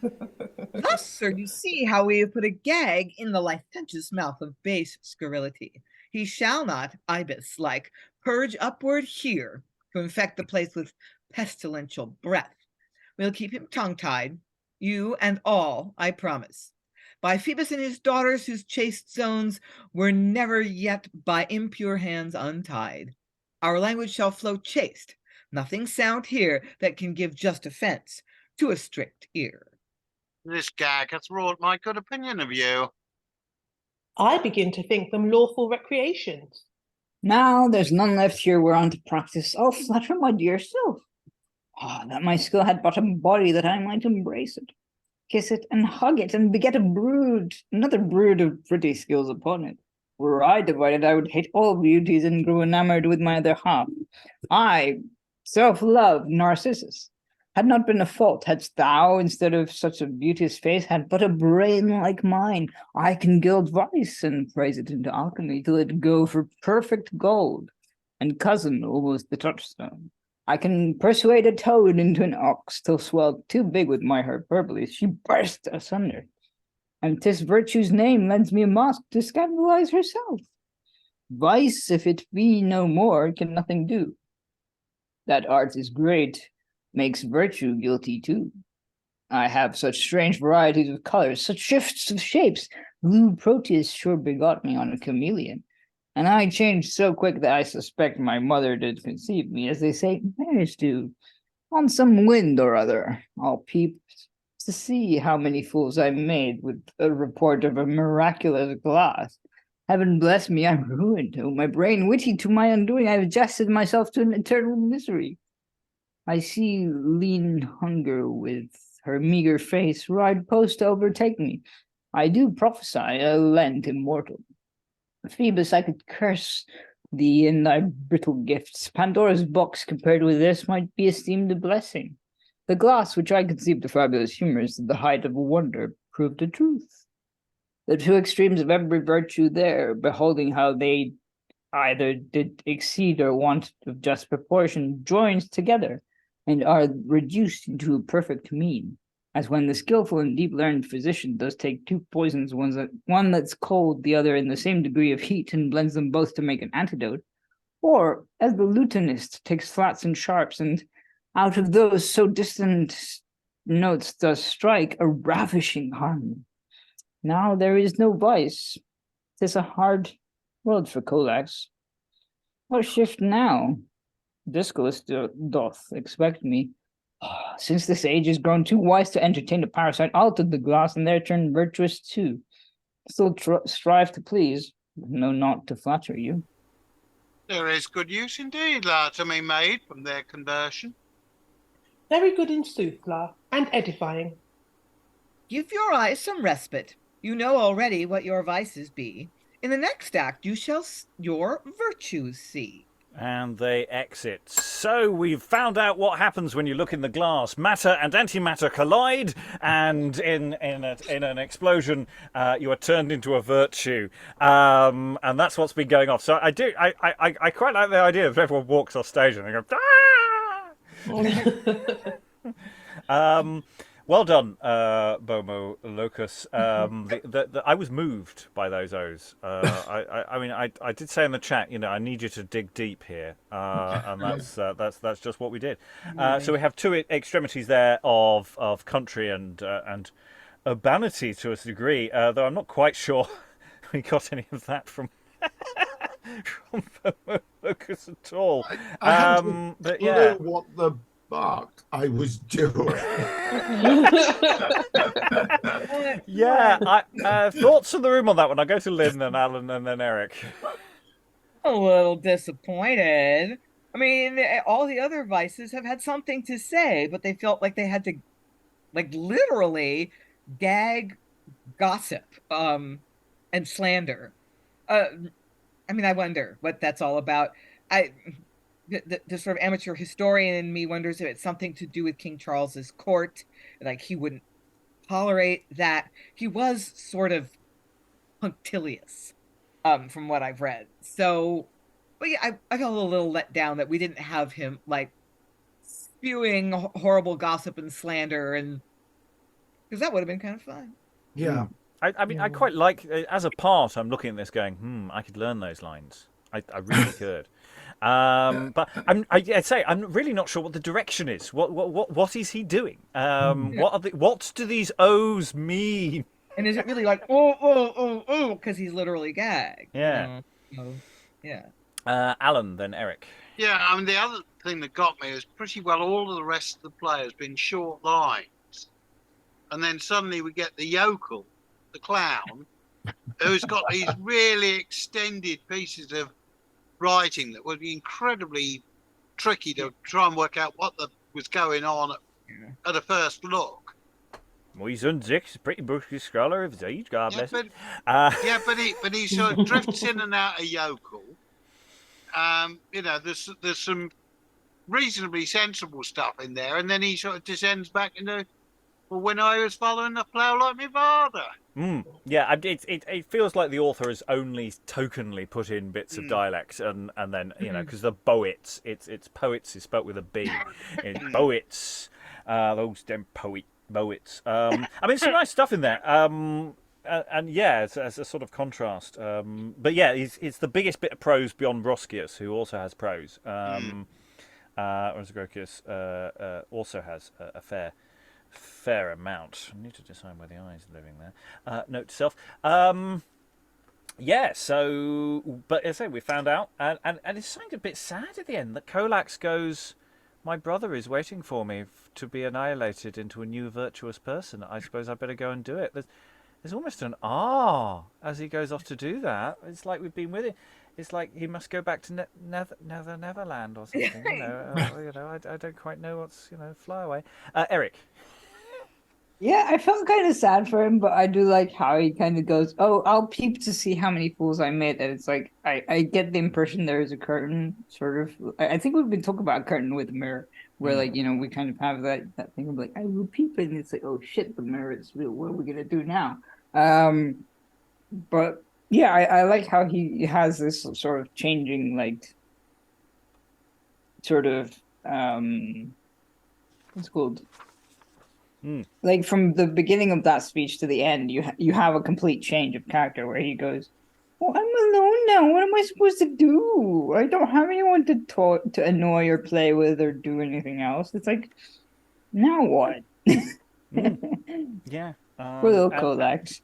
Thus, sir, you see how we have put a gag in the licentious mouth of base scurrility. He shall not, ibis-like, purge upward here, to infect the place with pestilential breath. We'll keep him tongue-tied, you and all, I promise. By Phoebus and his daughters, whose chaste zones were never yet by impure hands untied. Our language shall flow chaste, nothing sound here that can give just offense to a strict ear. This gag hath wrought my good opinion of you. I begin to think them lawful recreations. Now there's none left here whereon to practice. I'll flatter my dear self. That my skill had but a body that I might embrace it, kiss it, and hug it, and beget another brood of pretty skills upon it. Were I divided, I would hate all beauties and grow enamored with my other half. I, self-love, Narcissus. Had not been a fault, hadst thou, instead of such a beauteous face, had but a brain like mine. I can gild vice and praise it into alchemy till it go for perfect gold, and cousin almost the touchstone. I can persuade a toad into an ox till swelled too big with my hyperbole, she burst asunder. And 'tis virtue's name lends me a mask to scandalize herself. Vice, if it be no more, can nothing do. That art is great, makes virtue guilty too. I have such strange varieties of colors, such shifts of shapes. Blue Proteus sure begot me on a chameleon. And I changed so quick that I suspect my mother did conceive me, as they say mares do, on some wind or other. I'll peep to see how many fools I made with a report of a miraculous glass. Heaven bless me, I'm ruined. Oh, my brain witty to my undoing, I've adjusted myself to an eternal misery. I see lean hunger with her meager face ride post to overtake me. I do prophesy a Lent immortal. Phoebus, I could curse thee in thy brittle gifts. Pandora's box compared with this might be esteemed a blessing. The glass which I conceived of fabulous humors at the height of wonder proved a truth. The two extremes of every virtue there, beholding how they either did exceed or want of just proportion, joins together, and are reduced into a perfect mean, as when the skillful and deep-learned physician does take two poisons, one that's cold, the other in the same degree of heat, and blends them both to make an antidote, or as the lutenist takes flats and sharps, and out of those so distant notes does strike a ravishing harmony. Now there is no vice. 'Tis a hard world for Colax. What shift now? Discalus doth expect me. Since this age is grown too wise to entertain a parasite, altered the glass, and their turn virtuous too. Still strive to please, know not to flatter you. There is good use indeed, la, to be made from their conversion. Very good in sooth, la, and edifying. Give your eyes some respite. You know already what your vices be. In the next act you shall your virtues see. And they exit. So we've found out what happens when you look in the glass. Matter and antimatter collide, and in an explosion, you are turned into a virtue. And that's what's been going off. So I quite like the idea that everyone walks off stage and they go, ah! Well done, Bomolochus. I was moved by those O's. I did say in the chat, I need you to dig deep here, and that's just what we did. So we have two extremities there of country and urbanity to a degree, though I'm not quite sure we got any of that from Bomolochus at all. I had to but know yeah. what the fuck I was doing. Yeah, thoughts in the room on that one. I'll go to Lynn and Alan and then Eric. A little disappointed. I mean, all the other vices have had something to say, but they felt like they had to, literally gag gossip, and slander. I wonder what that's all about. The sort of amateur historian in me wonders if it's something to do with King Charles's court, like he wouldn't tolerate that. He was sort of punctilious, from what I've read. So, but yeah, I felt a little let down that we didn't have him spewing horrible gossip and slander, and because that would have been kind of fun. Yeah. I quite like, as a part, I'm looking at this going, I could learn those lines. I really could. But I'd say I'm really not sure what the direction is. What is he doing? What do these O's mean? And is it really oh, because he's literally gagged? Yeah. Yeah. Alan, then Eric. Yeah, the other thing that got me is pretty well all of the rest of the players been short lines, and then suddenly we get the yokel, the clown, who's got these really extended pieces of writing that would be incredibly tricky to try and work out what was going on at a first look. My son Dick's a pretty bushy scholar of his age, God bless him. But he sort of drifts in and out of yokel. There's some reasonably sensible stuff in there, and then he sort of descends back into Well, when I was following the plough like my father. Yeah, it feels like the author has only tokenly put in bits of dialect, and then because the Boets, it's poets is spelt with a B, it's Boets, those damn Boets. I mean, some nice stuff in there. And yeah, as a sort of contrast. But yeah, it's the biggest bit of prose beyond Roscius, who also has prose. Whereas Agrocius also has a fair amount. I need to decide where the I is living there. Note to self. Yeah, so, but as I say, we found out, and it's something a bit sad at the end, that Colax goes, my brother is waiting for me to be annihilated into a new virtuous person. I suppose I better go and do it. There's almost an as he goes off to do that. It's like we've been with him. It's like he must go back to Neverland or something. I don't quite know what's fly away. Eric. Yeah, I felt kind of sad for him, but I do like how he kind of goes, "Oh, I'll peep to see how many fools I made." And it's like I get the impression there is a curtain, sort of. I think we've been talking about a curtain with a mirror, where we kind of have that thing of like, I will peep, and it's like, oh shit, the mirror is real. What are we gonna do now? But yeah, I like how he has this sort of changing, like, sort of what's it called? Like from the beginning of that speech to the end, you have a complete change of character where he goes, "Well, I'm alone now. What am I supposed to do? I don't have anyone to talk to, annoy or play with or do anything else." It's like, now what? Yeah. Poor little Colax.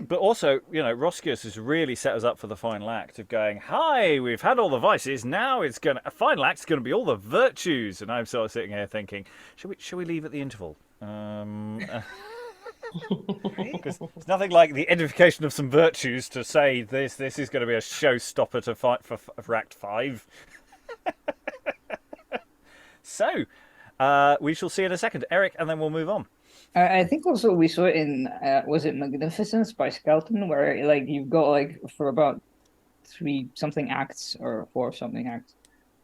But also, Roscius has really set us up for the final act of going, hi, we've had all the vices, now final act's going to be all the virtues. And I'm sort of sitting here thinking, should we leave at the interval? Because it's nothing like the edification of some virtues to say this is going to be a showstopper to fight for Act 5. So, we shall see in a second. Eric, and then we'll move on. I think also we saw it in was it Magnificence by Skelton, where you've got for about 3 something acts or 4 something acts,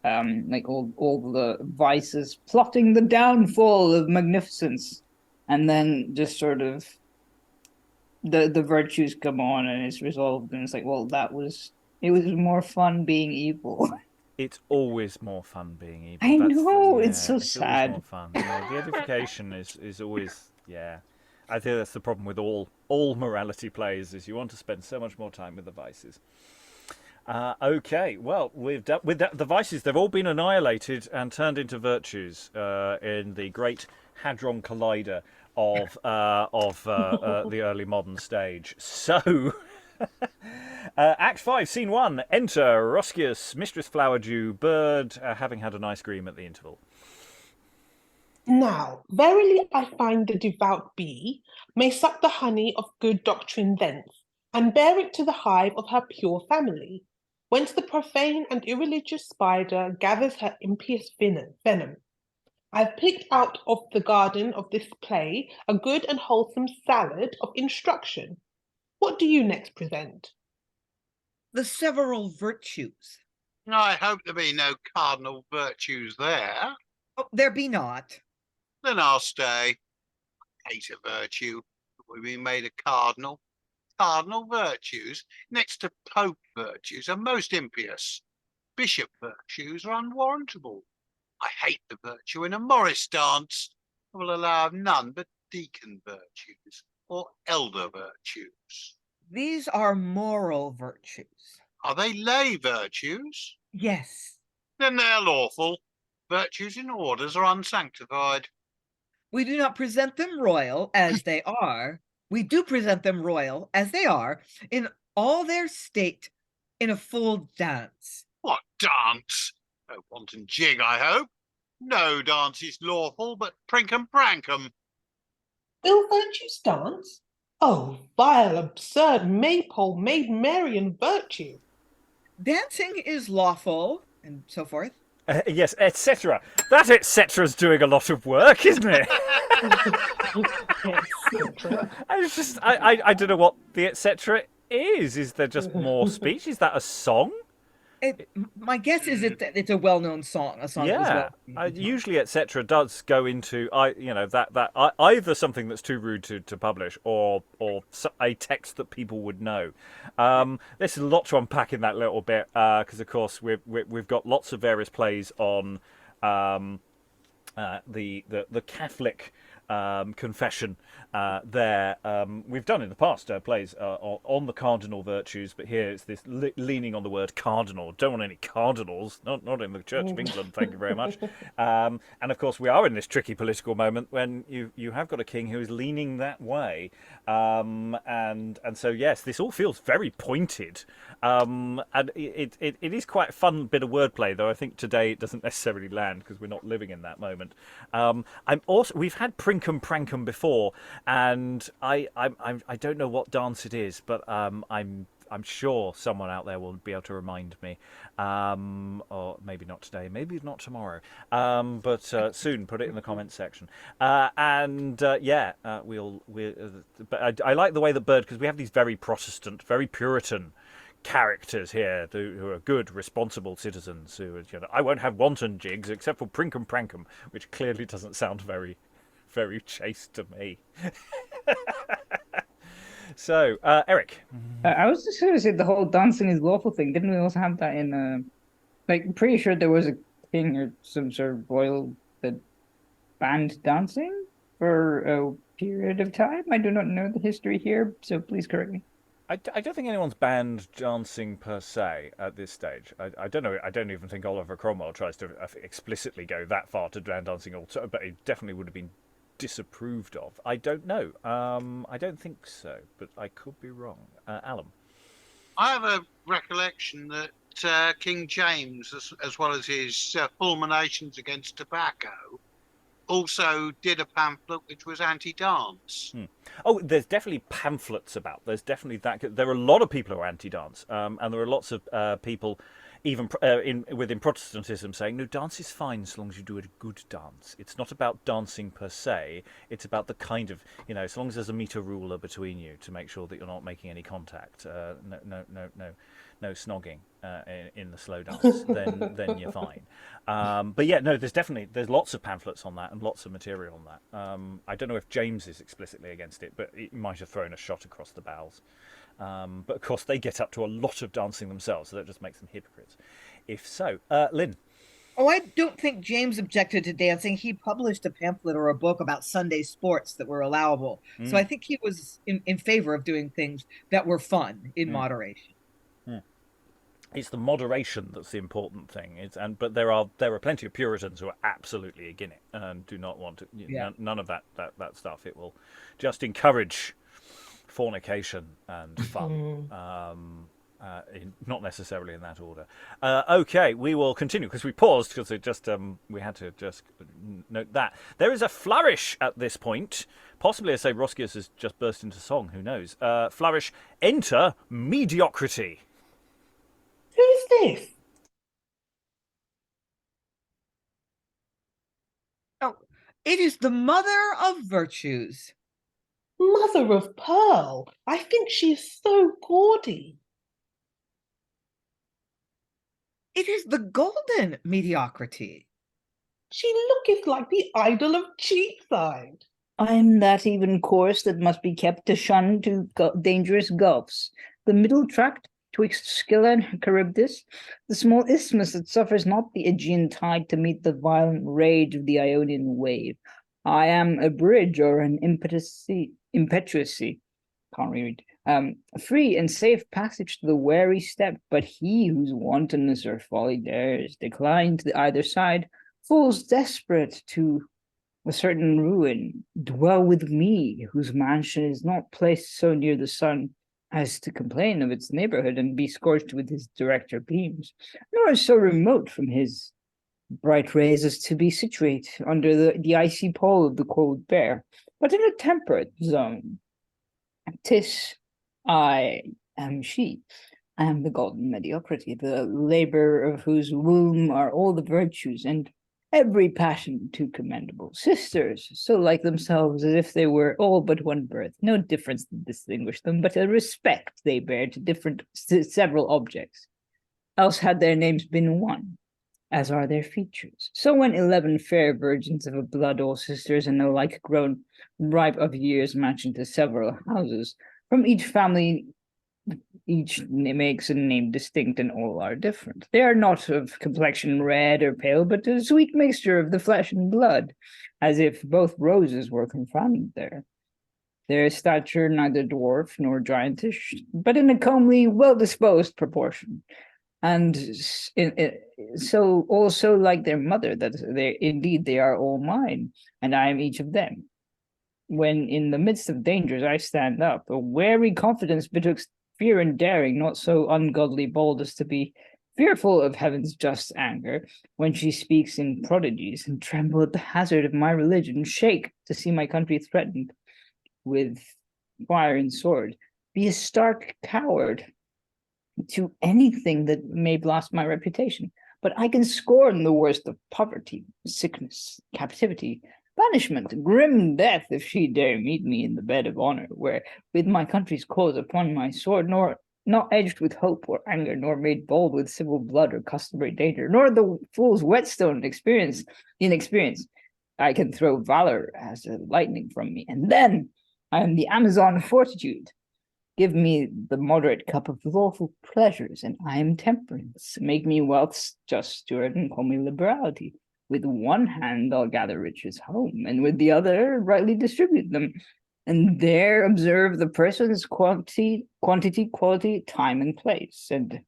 all the vices plotting the downfall of Magnificence, and then just sort of the virtues come on and it's resolved, and it's like, well, it was more fun being evil. It's always more fun being evil. I know, it's so sad. More fun. The edification is always, I think that's the problem with all morality plays, is you want to spend so much more time with the vices. Okay, well, we've dealt with the vices. They've all been annihilated and turned into virtues in the great Hadron Collider of the early modern stage. So, Act 5, Scene 1. Enter Roscius, Mistress Flowerdew, Bird, having had an ice cream at the interval. Now, verily I find the devout bee may suck the honey of good doctrine thence, and bear it to the hive of her pure family, whence the profane and irreligious spider gathers her impious venom. I have picked out of the garden of this play a good and wholesome salad of instruction. What do you next present? The several virtues. I hope there be no cardinal virtues there. Oh, there be not. Then I'll stay. I hate a virtue. We've been made a cardinal. Cardinal virtues, next to Pope virtues, are most impious. Bishop virtues are unwarrantable. I hate the virtue in a Morris dance. I will allow of none but deacon virtues or elder virtues. These are moral virtues. Are they lay virtues? Yes. Then they're lawful. Virtues in orders are unsanctified. We do not present them royal as they are. We do present them royal as they are in all their state in a full dance. What dance? No wanton jig, I hope. No dance is lawful, but prinkum prankum. Will virtues dance? Oh, vile, absurd maypole, maid Marian virtue. Dancing is lawful, and so forth. Yes, etc. That etcetera's doing a lot of work, isn't it? I don't know what the etc. is. Is there just more speech? Is that a song? My guess is it's a well-known song, a song that was Yeah, well. usually etc. does go into either something that's too rude to publish or a text that people would know. There's a lot to unpack in that little bit because of course we've got lots of various plays on the Catholic confession there. We've done in the past plays on the cardinal virtues, but here it's this leaning on the word cardinal. Don't want any cardinals, not in the Church of England, thank you very much. And of course we are in this tricky political moment when you have got a king who is leaning that way, and so yes, this all feels very pointed, and it is quite a fun bit of wordplay, though I think today it doesn't necessarily land because we're not living in that moment. We've had Prinkum Prankum before, and I don't know what dance it is, but I'm sure someone out there will be able to remind me, or maybe not today, maybe not tomorrow, but soon. Put it in the comments section. But I like the way that Bird, because we have these very Protestant, very Puritan characters here who are good, responsible citizens who, I won't have wanton jigs except for Prinkum Prankum, which clearly doesn't sound very, very chaste to me. So, Eric. I was just going to say the whole dancing is lawful thing. Didn't we also have that in, pretty sure there was a king or some sort of royal that banned dancing for a period of time? I do not know the history here, so please correct me. I don't think anyone's banned dancing per se at this stage. I don't know. I don't even think Oliver Cromwell tries to explicitly go that far to ban dancing, but it definitely would have been disapproved of. I don't know. I don't think so, but I could be wrong. Alan? I have a recollection that King James, as well as his fulminations against tobacco, also did a pamphlet which was anti-dance. Oh, there's definitely pamphlets about. There's definitely that. There are a lot of people who are anti-dance, and there are lots of people, even within Protestantism, saying no, dance is fine as long as you do a good dance. It's not about dancing per se. It's about the kind of, as long as there's a meter ruler between you to make sure that you're not making any contact. No snogging in the slow dance, then you're fine. But yeah, no, there's lots of pamphlets on that and lots of material on that. I don't know if James is explicitly against it, but he might have thrown a shot across the bows. But of course, they get up to a lot of dancing themselves, so that just makes them hypocrites. If so, Lynn. Oh, I don't think James objected to dancing. He published a pamphlet or a book about Sunday sports that were allowable. So I think he was in favor of doing things that were fun in moderation. It's the moderation that's the important thing. But there are plenty of Puritans who are absolutely against it and do not want to. None of that stuff. It will just encourage fornication and fun. Not necessarily in that order. Okay, we will continue because we paused because it just we had to just note that there is a flourish at this point. Possibly, I say Roscius has just burst into song. Who knows? Flourish. Enter mediocrity. Who is this? Oh, it is the mother of virtues. Mother of pearl. I think she is so gaudy. It is the golden mediocrity. She looketh like the idol of Cheapside. I'm that even course that must be kept to shun to dangerous gulfs. The middle tract twixt Scylla and Charybdis, the small isthmus that suffers not the Aegean tide to meet the violent rage of the Ionian wave. I am a bridge or an impetuousy, can't read, free and safe passage to the wary step, but he whose wantonness or folly dares decline to either side, falls desperate to a certain ruin. Dwell with me, whose mansion is not placed so near the sun as to complain of its neighborhood and be scorched with his director beams, nor so remote from his bright rays as to be situate under the icy pole of the cold bear, but in a temperate zone. 'Tis I am she. I am the golden mediocrity, the labor of whose womb are all the virtues, and every passion too commendable. Sisters, so like themselves as if they were all but one birth, no difference to distinguish them, but a respect they bear to several objects. else had their names been one, as are their features. So when 11 fair virgins of a blood all sisters and alike grown ripe of years match into several houses, from each family each makes a name distinct and all are different. They are not of complexion red or pale, but a sweet mixture of the flesh and blood, as if both roses were confounded there. Their stature neither dwarf nor giantish, but in a comely, well-disposed proportion. And so also like their mother, that they are all mine, and I am each of them. When in the midst of dangers I stand up, a wary confidence betwixt fear and daring, not so ungodly bold as to be fearful of heaven's just anger, when she speaks in prodigies, and tremble at the hazard of my religion, shake to see my country threatened with fire and sword, be a stark coward to anything that may blast my reputation. But I can scorn the worst of poverty, sickness, captivity, banishment, grim death, if she dare meet me in the bed of honor, where with my country's cause upon my sword, nor not edged with hope or anger, nor made bold with civil blood or customary danger, nor the fool's whetstone inexperience, I can throw valor as a lightning from me, and then I am the Amazon fortitude. Give me the moderate cup of lawful pleasures, and I am temperance. Make me wealth's just steward, and call me liberality. With one hand I'll gather riches home, and with the other rightly distribute them, and there observe the person's quantity, quality, time, and place. And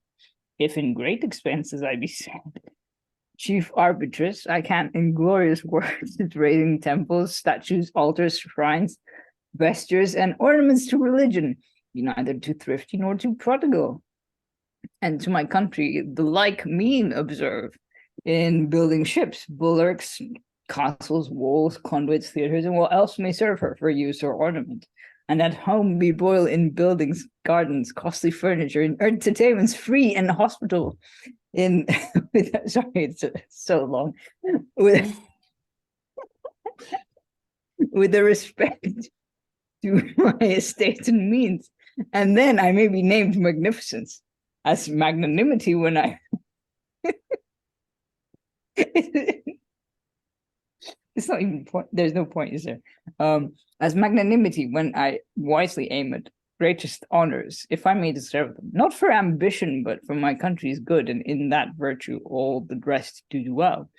if in great expenses I be said, chief arbitress, I can in glorious works raising temples, statues, altars, shrines, vestures, and ornaments to religion, be neither too thrifty nor too prodigal. And to my country the like mean observe, in building ships, bulwarks, castles, walls, conduits, theatres, and what else may serve her for use or ornament. And at home be boil in buildings, gardens, costly furniture, in entertainments free and hospitable. In sorry, it's so long. With the respect to my estate and means, and then I may be named magnificence, as magnanimity when I it's not even point. There's no point, is there? As magnanimity when I wisely aim at greatest honors, if I may deserve them, not for ambition, but for my country's good, and in that virtue all the rest do well.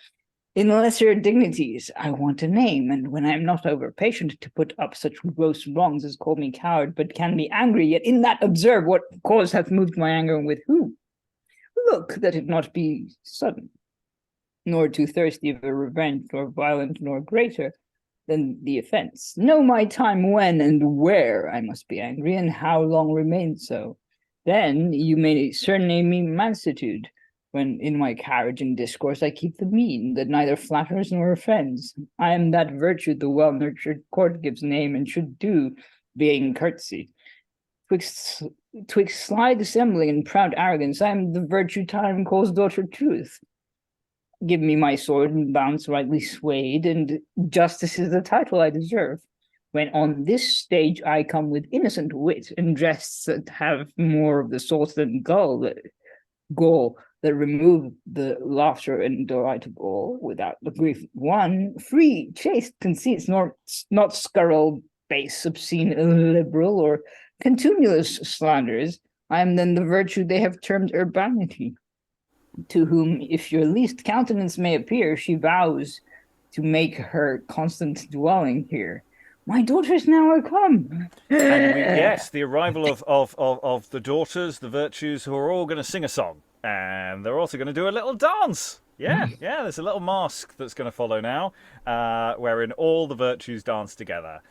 In lesser dignities I want a name, and when I am not over patient to put up such gross wrongs as call me coward, but can be angry, yet in that observe what cause hath moved my anger, and with whom. Look that it not be sudden, nor too thirsty of a revenge, nor violent, nor greater than the offense. Know my time when and where I must be angry, and how long remain so. Then you may surname me Mansitude, when in my carriage and discourse I keep the mean, that neither flatters nor offends. I am that virtue the well-nurtured court gives name, and should do, being courtesy. Twixt sly dissembling and proud arrogance, I am the virtue time calls daughter truth. Give me my sword and bounce rightly swayed, and justice is the title I deserve. When on this stage I come with innocent wit, and jests that have more of the sauce than gall that remove the laughter and delight of all, without the grief of one, free, chaste conceits, not scurril, base, obscene, illiberal, or contumelious slanders, I am then the virtue they have termed urbanity, to whom, if your least countenance may appear, she vows to make her constant dwelling here. My daughters now are come. And yes, the arrival of the daughters, the virtues, who are all going to sing a song. And they're also going to do a little dance. Yeah, there's a little masque that's going to follow now, wherein all the virtues dance together,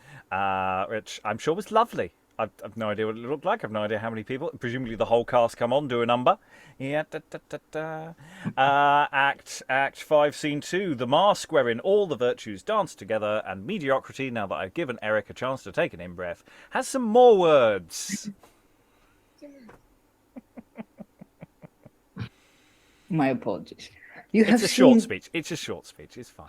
which I'm sure was lovely. I've no idea what it looked like. I've no idea how many people. Presumably the whole cast come on, do a number. Yeah, Act 5, Scene 2, the masque, wherein all the virtues dance together, and Mediocrity, now that I've given Eric a chance to take an in-breath, has some more words. My apologies. It's a short speech. It's a short speech. It's fine.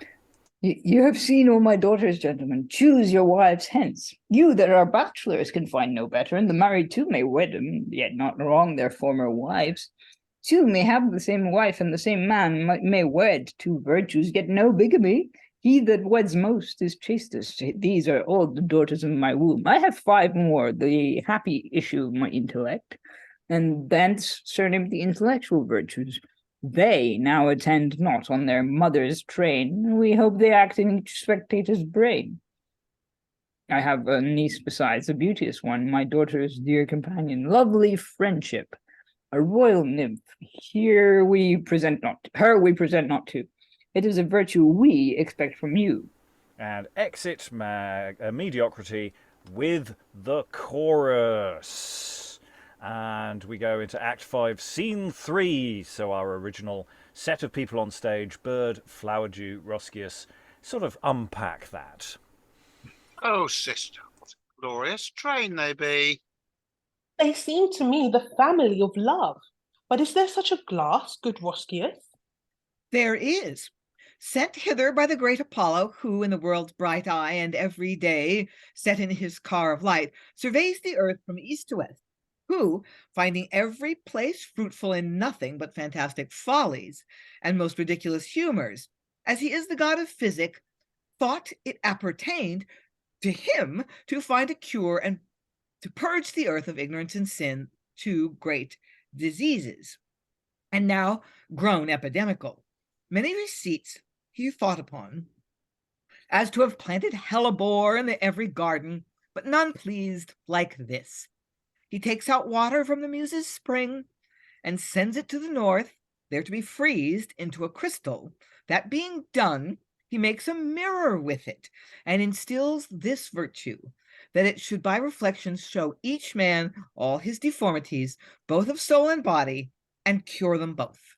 You have seen all my daughters, gentlemen. Choose your wives hence. You that are bachelors can find no better, and the married too may wed them, yet not wrong their former wives. Two may have the same wife, and the same man may wed two virtues, yet no bigamy. He that weds most is chastest. These are all the daughters of my womb. I have 5 more, the happy issue of my intellect, and thence surnamed the intellectual virtues. They now attend not on their mother's train, and we hope they act in each spectator's brain. I have a niece besides, a beauteous one, my daughter's dear companion, lovely friendship, a royal nymph. Her we present not to. It is a virtue we expect from you. And exit Mediocrity with the chorus. And we go into Act 5, Scene 3. So our original set of people on stage, Bird, Flowerdew, Roscius, sort of unpack that. Oh, sister, what a glorious train they be. They seem to me the family of love. But is there such a glass, good Roscius? There is. Sent hither by the great Apollo, who in the world's bright eye and every day, set in his car of light, surveys the earth from east to west, who, finding every place fruitful in nothing but fantastic follies and most ridiculous humors, as he is the god of physic, thought it appertained to him to find a cure and to purge the earth of ignorance and sin, 2 great diseases, and now grown epidemical. Many receipts he thought upon, as to have planted hellebore in every garden, but none pleased like this. He takes out water from the Muses' spring, and sends it to the north, there to be freezed into a crystal. That being done, he makes a mirror with it, and instills this virtue, that it should by reflections show each man all his deformities, both of soul and body, and cure them both.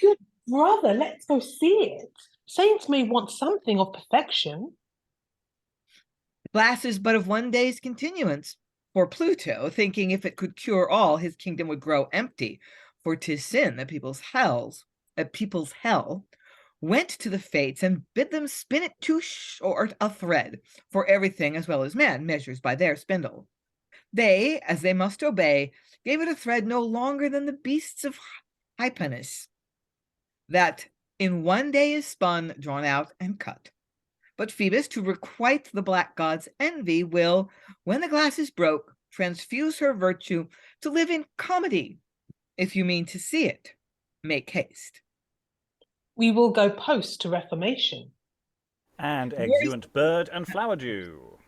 Good brother, let's go see it. Saints may want something of perfection. Glass is but of 1 day's continuance, for Pluto, thinking if it could cure all, his kingdom would grow empty, for 'tis sin that people's hell, went to the fates and bid them spin it too short a thread, for everything as well as man measures by their spindle. They, as they must obey, gave it a thread no longer than the beasts of Hypanis, that in 1 day is spun, drawn out, and cut. But Phoebus, to requite the black god's envy, will, when the glass is broke, transfuse her virtue to live in comedy. If you mean to see it, make haste. We will go post to reformation. And exeunt Bird and Flowerdew.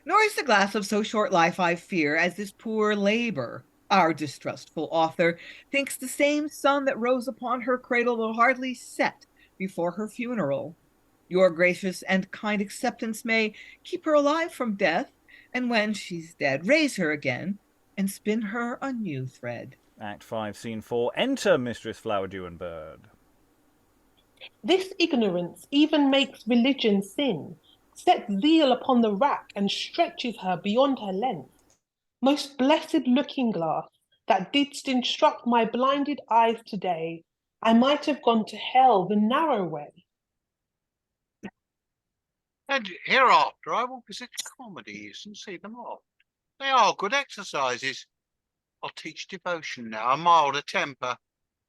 Nor is the glass of so short life, I fear, as this poor labor. Our distrustful author thinks the same sun that rose upon her cradle will hardly set before her funeral. Your gracious and kind acceptance may keep her alive from death, and when she's dead, raise her again and spin her a new thread. Act 5, Scene 4. Enter Mistress Flowerdew and Bird. This ignorance even makes religion sin, sets zeal upon the rack and stretches her beyond her length. Most blessed looking glass, that didst instruct my blinded eyes today, I might have gone to hell the narrow way. And hereafter I will visit comedies and see them off. They are good exercises. I'll teach devotion now, a milder temper,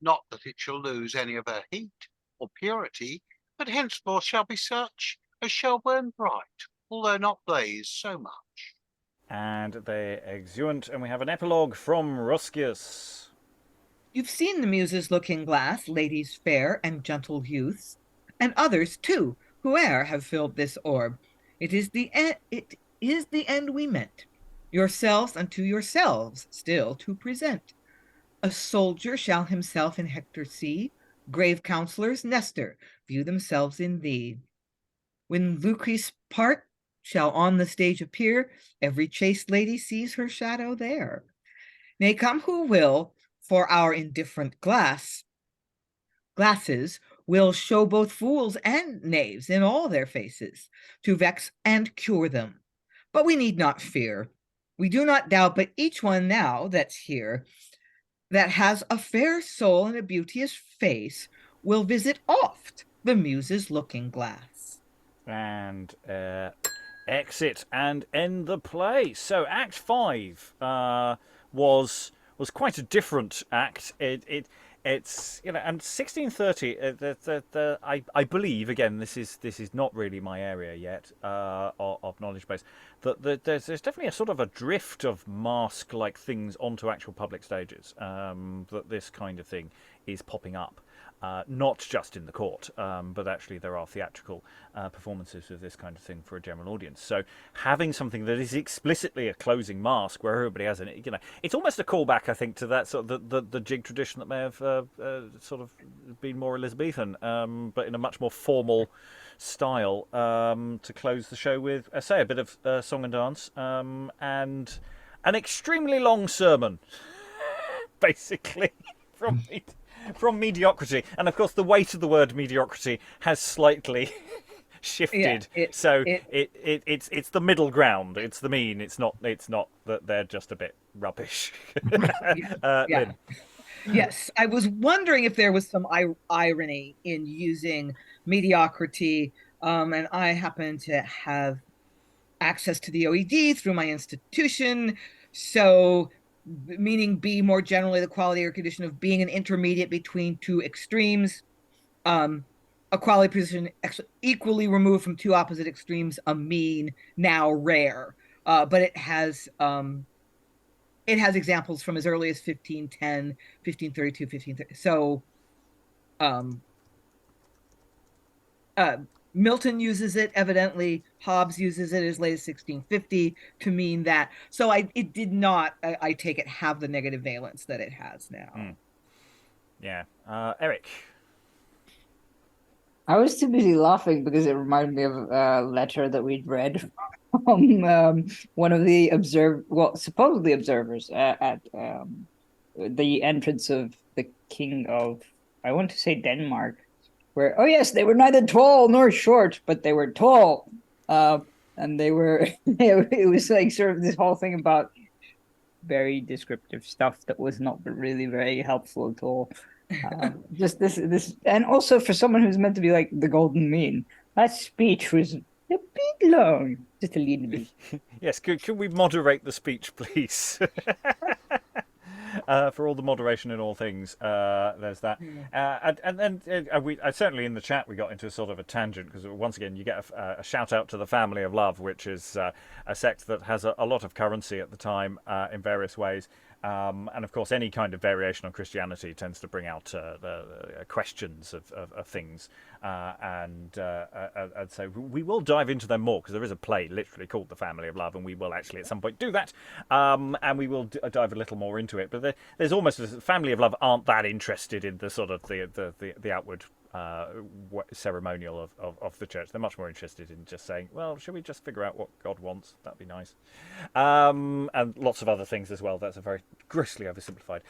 not that it shall lose any of her heat or purity, but henceforth shall be such as shall burn bright, although not blaze so much. And they exeunt, and we have an epilogue from Roscius. You've seen the Muses Looking Glass, ladies fair and gentle youths, and others too, who e'er have filled this orb. It is the end we meant, yourselves unto yourselves still to present. A soldier shall himself in Hector see, grave counselors, Nestor, view themselves in thee. When Lucrece part shall on the stage appear, every chaste lady sees her shadow there. Nay, come who will, for our indifferent glasses will show both fools and knaves in all their faces, to vex and cure them. But we need not fear. We do not doubt, but each one now that's here, that has a fair soul and a beauteous face, will visit oft the Muses Looking Glass. And exit and end the play. So Act 5 was was quite a different act. It's and 1630. I believe, again, this is not really my area yet of knowledge base. That there's definitely a sort of a drift of mask-like things onto actual public stages. That this kind of thing is popping up. Not just in the court, but actually there are theatrical performances of this kind of thing for a general audience. So having something that is explicitly a closing mask where everybody has it's almost a callback, I think, to that sort of the jig tradition that may have sort of been more Elizabethan, but in a much more formal style, to close the show with, say, a bit of song and dance, and an extremely long sermon, basically, from Mediocrity. And of course the weight of the word mediocrity has slightly shifted. It's the middle ground. It's the mean. It's not that they're just a bit rubbish. Lynn. Yes, I was wondering if there was some irony in using mediocrity, and I happen to have access to the OED through my institution, so meaning B, more generally the quality or condition of being an intermediate between two extremes, a quality position equally removed from two opposite extremes, a mean, now rare, but it has examples from as early as 1510, 1532, 1530. So Milton uses it, evidently. Hobbes uses it as late as 1650 to mean that. So it did not, I take it, have the negative valence that it has now. Yeah. Eric? I was too busy laughing because it reminded me of a letter that we'd read from one of the supposedly observers at the entrance of the king of, I want to say Denmark, where, oh yes, they were neither tall nor short, but they were tall. And they were, it was like sort of this whole thing about very descriptive stuff that was not really very helpful at all. Just this, and also for someone who's meant to be like the golden mean, that speech was a bit long, just a little bit. Yes, could we moderate the speech, please? For all the moderation in all things, there's that. And then we certainly in the chat we got into sort of a tangent, because once again you get a shout out to the Family of Love, which is a sect that has a lot of currency at the time in various ways. And of course, any kind of variation on Christianity tends to bring out the questions of things, and so we will dive into them more, because there is a play literally called The Family of Love, and we will actually at some point do that, and we will dive a little more into it. But there's almost a Family of Love aren't that interested in the sort of the outward ceremonial of the church. They're much more interested in just saying, well, should we just figure out what God wants? That'd be nice. And lots of other things as well. That's a very grossly oversimplified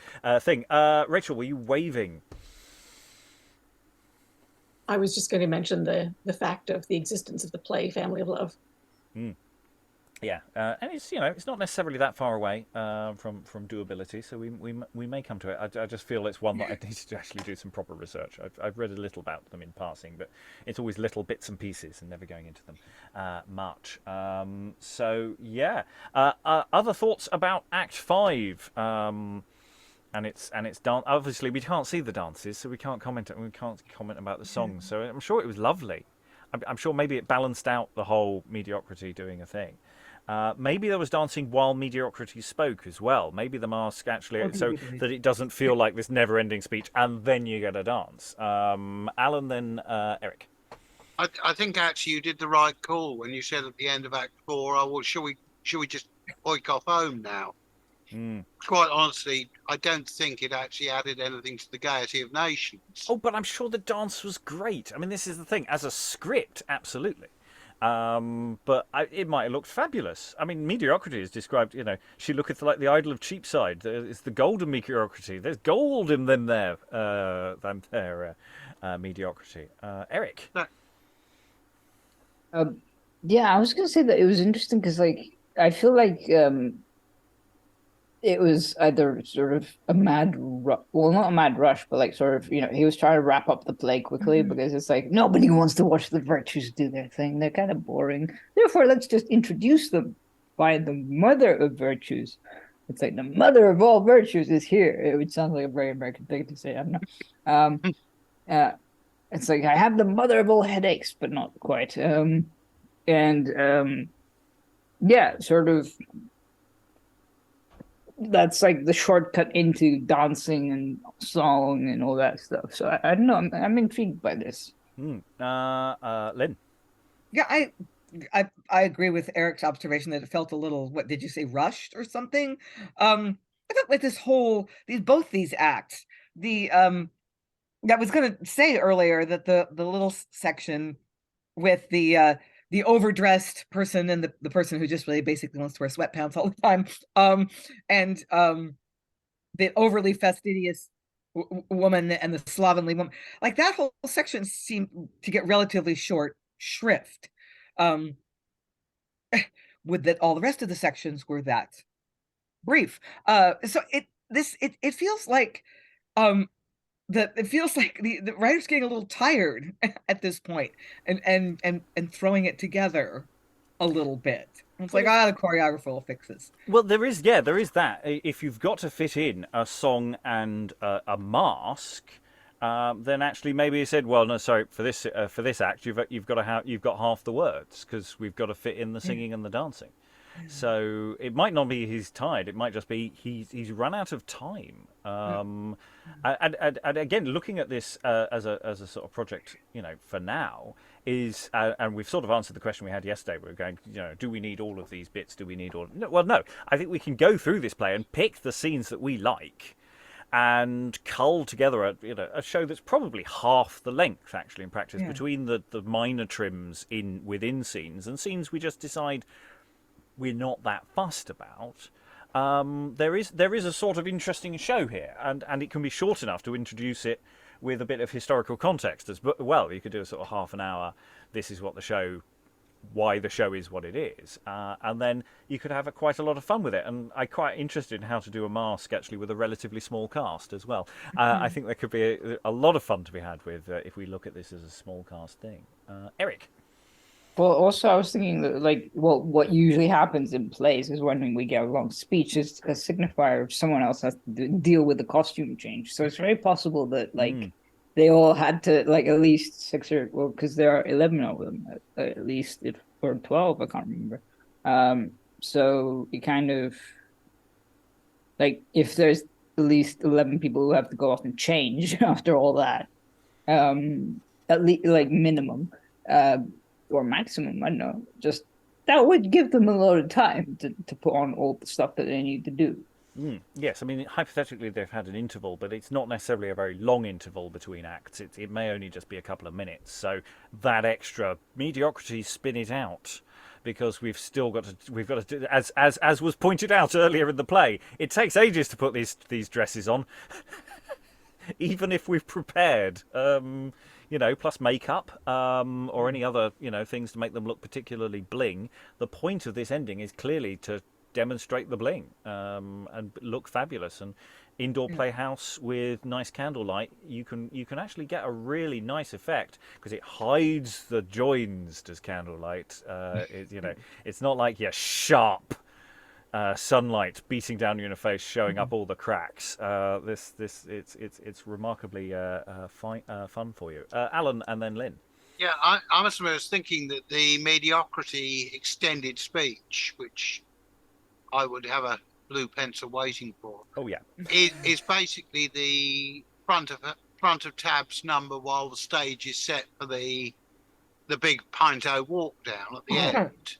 thing. Rachel, were you waving? I was just going to mention the fact of the existence of the play Family of Love. Yeah, and it's it's not necessarily that far away from doability, so we may come to it. I just feel it's one that I need to actually do some proper research. I've read a little about them in passing, but it's always little bits and pieces and never going into them much. So yeah, other thoughts about Act 5? And it's dance. Obviously, we can't see the dances, so we can't comment about the songs. So I'm sure it was lovely. I'm sure maybe it balanced out the whole mediocrity doing a thing. Maybe there was dancing while mediocrity spoke as well. Maybe the mask actually, so that it doesn't feel like this never-ending speech, and then you get a dance. Alan, then Eric. I think actually you did the right call when you said at the end of Act 4, "Oh, well, shall we just oik off home now?" Quite honestly, I don't think it actually added anything to the gaiety of nations. Oh, but I'm sure the dance was great. I mean, this is the thing. As a script, absolutely. But it might have looked fabulous. I mean, mediocrity is described, she looketh like the idol of Cheapside. It's the golden mediocrity. There's gold in them there, mediocrity. Eric? Yeah, I was going to say that it was interesting because, I feel like it was either sort of a mad rush, well, not a mad rush, but sort of, he was trying to wrap up the play quickly because it's like nobody wants to watch the virtues do their thing. They're kind of boring. Therefore, let's just introduce them by the mother of virtues. It's like the mother of all virtues is here, which sounds like a very American thing to say. I don't know. It's like I have the mother of all headaches, but not quite. Yeah, sort of. That's like the shortcut into dancing and song and all that stuff. So I don't know. I'm intrigued by this. Lynn. Yeah, I agree with Eric's observation that it felt a little, what did you say, rushed or something? I felt like both these acts, I was going to say earlier that the little section with the overdressed person and the person who just really basically wants to wear sweatpants all the time, and the overly fastidious woman and the slovenly woman, like that whole section seemed to get relatively short shrift. Would that all the rest of the sections were that brief. So it feels like the writer's getting a little tired at this point and throwing it together a little bit. It's like, the choreographer will fix this. Well, there is that. If you've got to fit in a song and a mask, then actually maybe he said, well, no, sorry, for this act, you've got half the words because we've got to fit in the singing and the dancing. So it might not be he's tired. It might just be he's run out of time. And again, looking at this as a sort of project, for now is, and we've sort of answered the question we had yesterday. We were going, do we need all of these bits? Do we need all? No, well, no. I think we can go through this play and pick the scenes that we like, and cull together a show that's probably half the length actually in practice between the minor trims within scenes and scenes we just decide we're not that fussed about. There is a sort of interesting show here, and it can be short enough to introduce it with a bit of historical context as well. You could do a sort of half an hour. This is why the show is what it is, and then you could have quite a lot of fun with it. And I'm quite interested in how to do a mask actually with a relatively small cast as well. I think there could be a lot of fun to be had with if we look at this as a small cast thing. Eric. Well, also I was thinking that, what usually happens in plays is when we get a long speech is a signifier of someone else has to deal with the costume change. So it's very possible that they all had to at least 6 because there are 11 of them at least, or 12, I can't remember. So you kind of if there's at least 11 people who have to go off and change after all that, at least minimum. Or maximum, I don't know. Just that would give them a lot of time to put on all the stuff that they need to do. Yes, I mean, hypothetically they've had an interval, but it's not necessarily a very long interval between acts. It may only just be a couple of minutes. So that extra mediocrity, spin it out, because we've got to, as was pointed out earlier in the play, it takes ages to put these dresses on, even if we've prepared. Plus makeup, or any other, things to make them look particularly bling. The point of this ending is clearly to demonstrate the bling, and look fabulous. And indoor playhouse with nice candlelight, you can actually get a really nice effect because it hides the joins. Does candlelight? It's not like your sharp sunlight beating down you in the face, showing up all the cracks. It's remarkably fun for you. Alan and then Lynn. Yeah, I must admit, I was thinking that the mediocrity extended speech, which I would have a blue pencil waiting for. Oh yeah, is basically the front of tabs number while the stage is set for the big Pinto walk down at the end.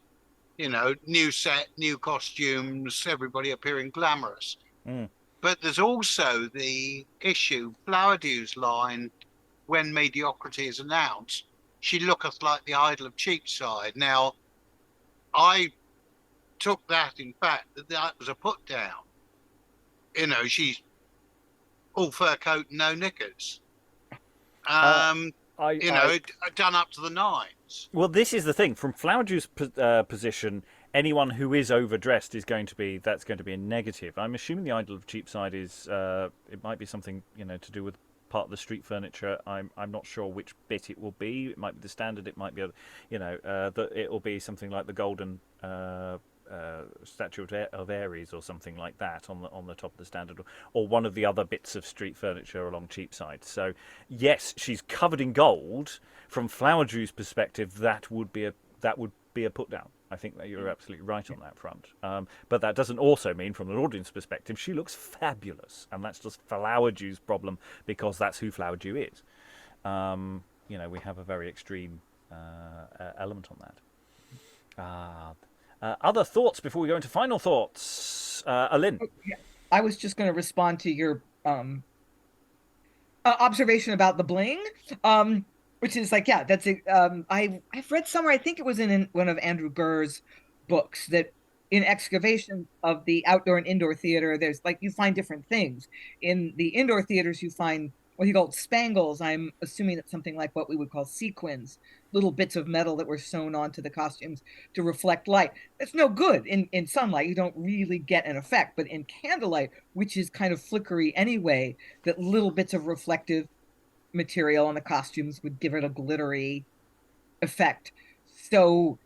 New set, new costumes, everybody appearing glamorous. But there's also the issue, Flowerdew's line, when mediocrity is announced, she looketh like the idol of Cheapside. Now, I took that, in fact, that was a put down. She's all fur coat and no knickers. Done up to the nines. Well, this is the thing. From Flowerdew's position, anyone who is overdressed that's going to be a negative. I'm assuming the idol of Cheapside is it might be something to do with part of the street furniture. I'm not sure which bit it will be. It might be the standard. It might be that it will be something like the golden statue of Ares or something like that on the top of the standard, or one of the other bits of street furniture along Cheapside. So yes, she's covered in gold. From Flowerdew's perspective, that would be a put down. I think that you're absolutely right on that front. But that doesn't also mean, from an audience perspective, she looks fabulous, and that's just Flowerdew's problem, because that's who Flowerdew is. We have a very extreme element on that. Other thoughts before we go into final thoughts? Lynn? I was just going to respond to your observation about the bling. Which is like, yeah, that's it. I've read somewhere, I think it was in one of Andrew Burr's books, that in excavation of the outdoor and indoor theater, there's like, you find different things. In the indoor theaters, you find what you call spangles. I'm assuming it's something like what we would call sequins, little bits of metal that were sewn onto the costumes to reflect light. That's no good in sunlight. You don't really get an effect. But in candlelight, which is kind of flickery anyway, that little bits of reflective material on the costumes would give it a glittery effect. So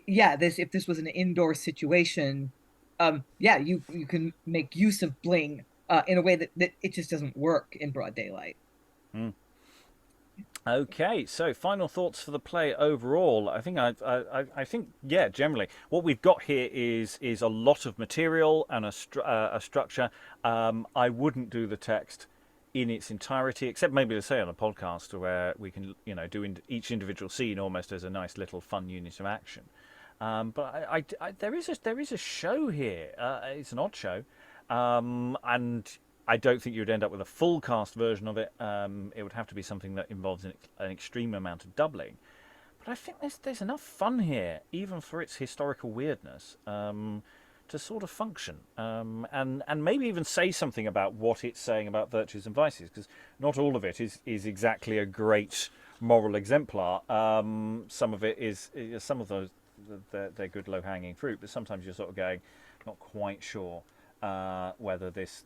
yeah, if this was an indoor situation, you can make use of bling in a way that it just doesn't work in broad daylight. Okay, so final thoughts for the play overall. I think generally what we've got here is a lot of material and a structure. I wouldn't do the text in its entirety, except maybe to say on a podcast where we can, do each individual scene almost as a nice little fun unit of action. But there is a show here. It's an odd show, and I don't think you'd end up with a full cast version of it. It would have to be something that involves an extreme amount of doubling. But I think there's enough fun here, even for its historical weirdness, to sort of function, and maybe even say something about what it's saying about virtues and vices, because not all of it is exactly a great moral exemplar. Some of it is some of those they're good low-hanging fruit, but sometimes you're sort of going, not quite sure whether this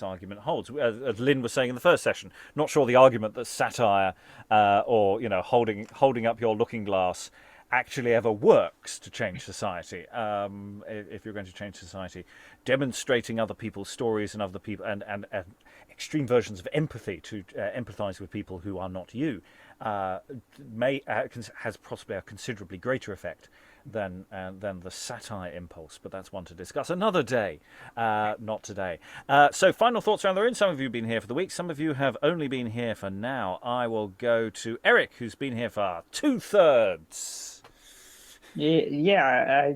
argument holds. As Lynn was saying in the first session, not sure the argument that satire or holding up your looking glass actually ever works to change society. If you're going to change society, demonstrating other people's stories and other people and extreme versions of empathy to empathise with people who are not you has possibly a considerably greater effect than the satire impulse, but that's one to discuss another day, not today. So final thoughts around the room. Some of you have been here for the week, some of you have only been here for now. I will go to Eric, who's been here for 2/3. Yeah,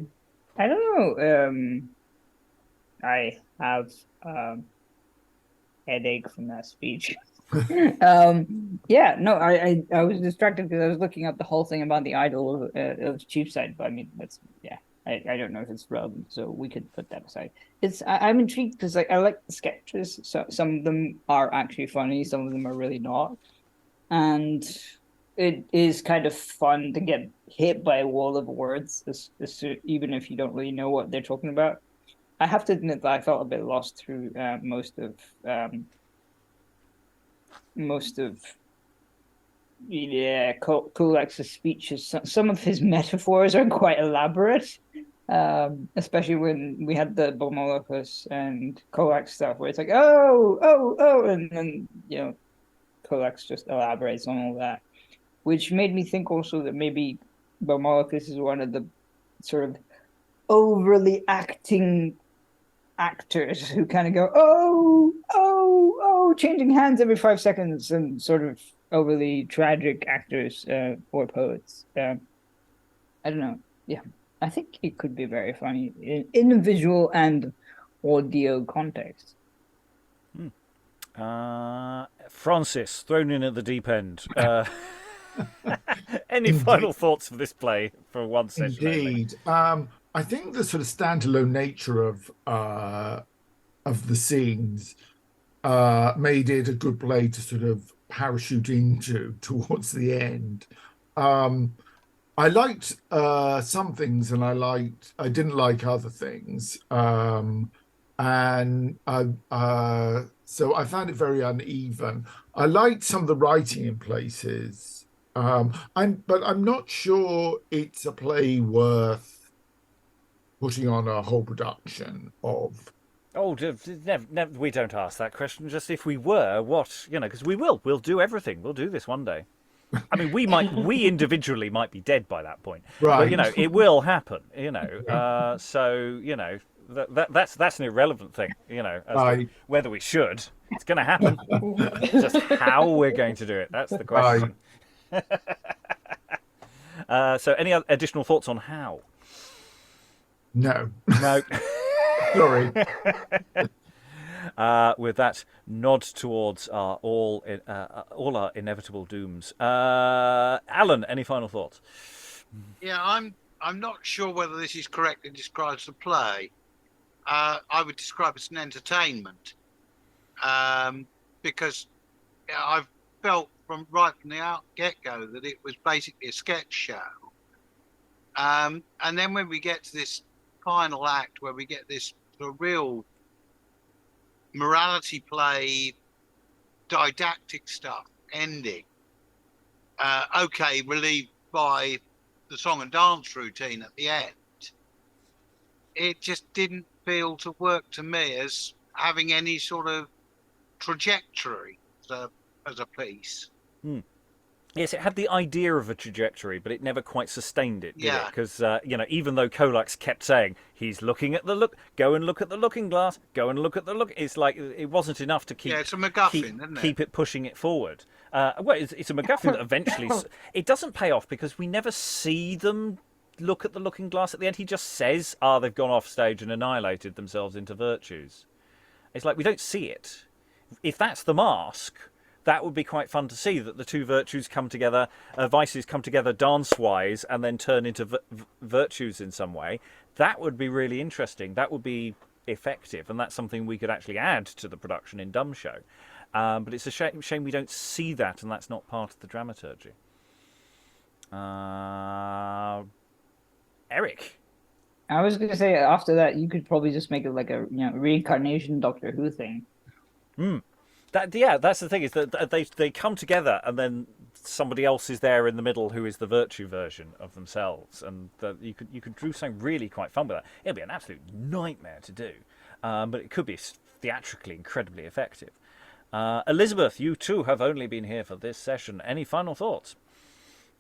I don't know. I have headache from that speech. I was distracted because I was looking up the whole thing about the idol of Cheapside, but I mean I don't know if it's relevant, so we could put that aside. I'm intrigued because I like the sketches. So some of them are actually funny, some of them are really not, and it is kind of fun to get hit by a wall of words, even if you don't really know what they're talking about. I have to admit that I felt a bit lost through most of Colax's speeches. Some of his metaphors are quite elaborate, especially when we had the Bomolochus and Colax stuff, where it's like, oh, and then Colax just elaborates on all that, which made me think also that maybe Bomolochus is one of the sort of overly acting actors who kind of go, oh, changing hands every 5 seconds, and sort of overly tragic actors or poets. I don't know. Yeah, I think it could be very funny in a visual and audio context. Francis, thrown in at the deep end. Any final thoughts for this play for one session? Indeed. I think the sort of standalone nature of the scenes made it a good play to sort of parachute into towards the end. I liked some things, and I didn't like other things, so I found it very uneven. I liked some of the writing in places, but I'm not sure it's a play worth putting on a whole production of... Oh, never, we don't ask that question. Just if we were, what, because we will. We'll do everything. We'll do this one day. I mean, we individually might be dead by that point. Right. But, it will happen, So, that's an irrelevant thing, as to whether we should. It's going to happen. Just how we're going to do it. That's the question. So any additional thoughts on how? No. Sorry. With that nod towards all our inevitable dooms. Alan, any final thoughts? Yeah, I'm not sure whether this is correctly describes the play. I would describe it as an entertainment, because I've felt from the get-go that it was basically a sketch show. And then when we get to this final act, where we get this sort of real morality play, didactic stuff ending, relieved by the song and dance routine at the end, it just didn't feel to work to me as having any sort of trajectory as a piece. Yes, it had the idea of a trajectory, but it never quite sustained it, did it? Yeah. Because, even though Colax kept saying, he's looking at go and look at the looking glass, go and look at the look, it's like, it wasn't enough to keep... Yeah, it's a MacGuffin, isn't it? Keep it pushing it forward. It's a MacGuffin that eventually... It doesn't pay off because we never see them look at the looking glass at the end. He just says, they've gone off stage and annihilated themselves into virtues. It's like, we don't see it. If that's the mask... That would be quite fun to see, that the two virtues come together, vices come together dance-wise, and then turn into virtues in some way. That would be really interesting. That would be effective, and that's something we could actually add to the production in Dumb Show. But it's a shame we don't see that, and that's not part of the dramaturgy. Eric? I was going to say, after that, you could probably just make it like a reincarnation Doctor Who thing. That's the thing, is that they come together and then somebody else is there in the middle who is the virtue version of themselves, and you could do something really quite fun with that. It'll be an absolute nightmare to do, but it could be theatrically incredibly effective. Elizabeth, you too have only been here for this session. Any final thoughts?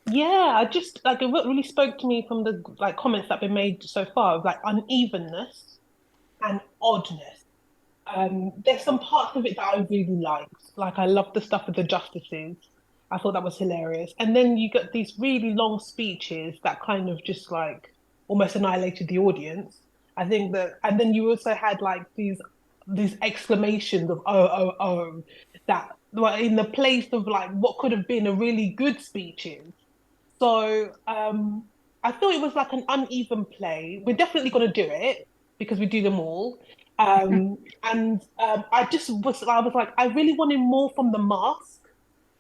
Yeah, I just what really spoke to me from the comments that have been made so far of unevenness and oddness. There's some parts of it that I really liked. I love the stuff with the justices. I thought that was hilarious. And then you get these really long speeches that kind of just almost annihilated the audience. I think that, and then you also had these exclamations of oh that were in the place of what could have been a really good speeches. So I thought it was an uneven play. We're definitely going to do it because we do them all. I really wanted more from the mask.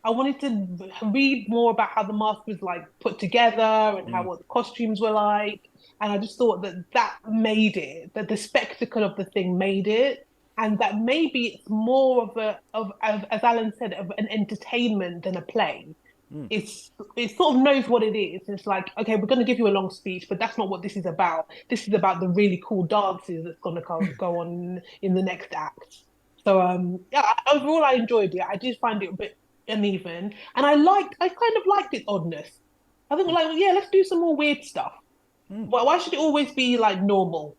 I wanted to read more about how the mask was put together and what the costumes were like. And I just thought that made it, that the spectacle of the thing made it. And that maybe it's more of as Alan said, of an entertainment than a play. It sort of knows what it is. It's okay, we're going to give you a long speech, but that's not what this is about. This is about the really cool dances that's going to go on in the next act. So overall, I enjoyed it. I did find it a bit uneven, and I kind of liked its oddness. I think let's do some more weird stuff. Why should it always be normal?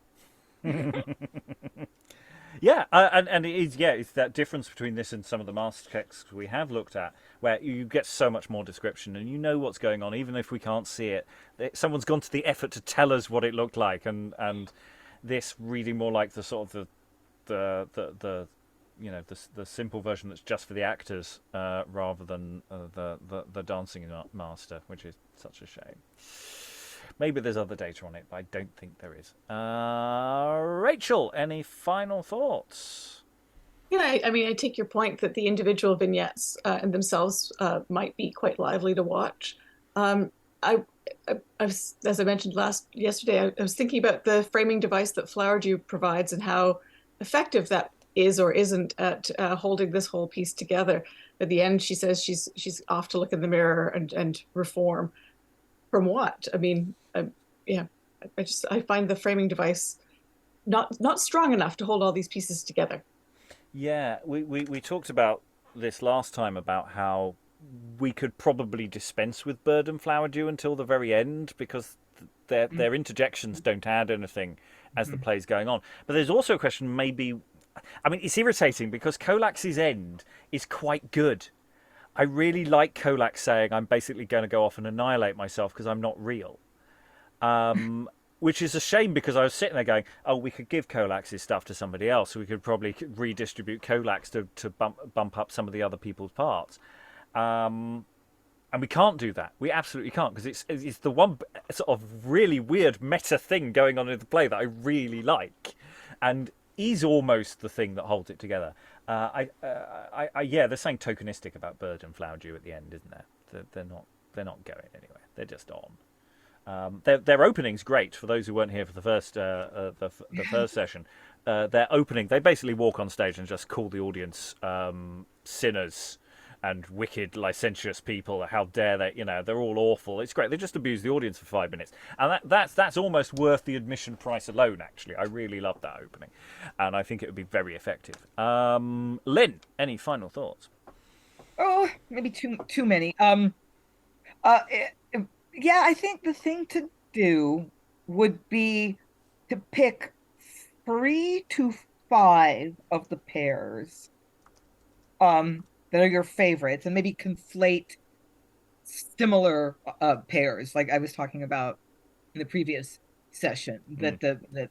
Yeah, and it is. Yeah, it's that difference between this and some of the master texts we have looked at, where you get so much more description and you know what's going on, even if we can't see it. Someone's gone to the effort to tell us what it looked like, and this reading more like the sort of the simple version that's just for the actors, rather than the dancing master, which is such a shame. Maybe there's other data on it, but I don't think there is. Rachel, any final thoughts? Yeah, I take your point that the individual vignettes in themselves might be quite lively to watch. I was, as I mentioned yesterday, I was thinking about the framing device that Flowerdew provides and how effective that is or isn't at holding this whole piece together. At the end, she says she's off to look in the mirror and reform. From what? I find the framing device not strong enough to hold all these pieces together. Yeah, we talked about this last time about how we could probably dispense with Bird and Flowerdew until the very end because their interjections don't add anything as the play's going on. But there's also a question, maybe... I mean, it's irritating because Colax's end is quite good. I really like Colax saying, I'm basically going to go off and annihilate myself because I'm not real. Which is a shame because I was sitting there going, oh, we could give Colax's stuff to somebody else. We could probably redistribute Colax to bump up some of the other people's parts. And we can't do that. We absolutely can't because it's the one sort of really weird meta thing going on in the play that I really like. And is almost the thing that holds it together. Yeah, there's something tokenistic about Bird and Flowerdew at the end, isn't there? They're not going anywhere. They're just on. Their opening's great for those who weren't here for the first session. Their opening, they basically walk on stage and just call the audience sinners and wicked, licentious people. How dare they? They're all awful. It's great. They just abuse the audience for 5 minutes, and that's almost worth the admission price alone. Actually, I really love that opening, and I think it would be very effective. Lynn, any final thoughts? Oh, maybe too many. Yeah, I think the thing to do would be to pick 3 to 5 of the pairs that are your favorites and maybe conflate similar pairs like I was talking about in the previous session, that the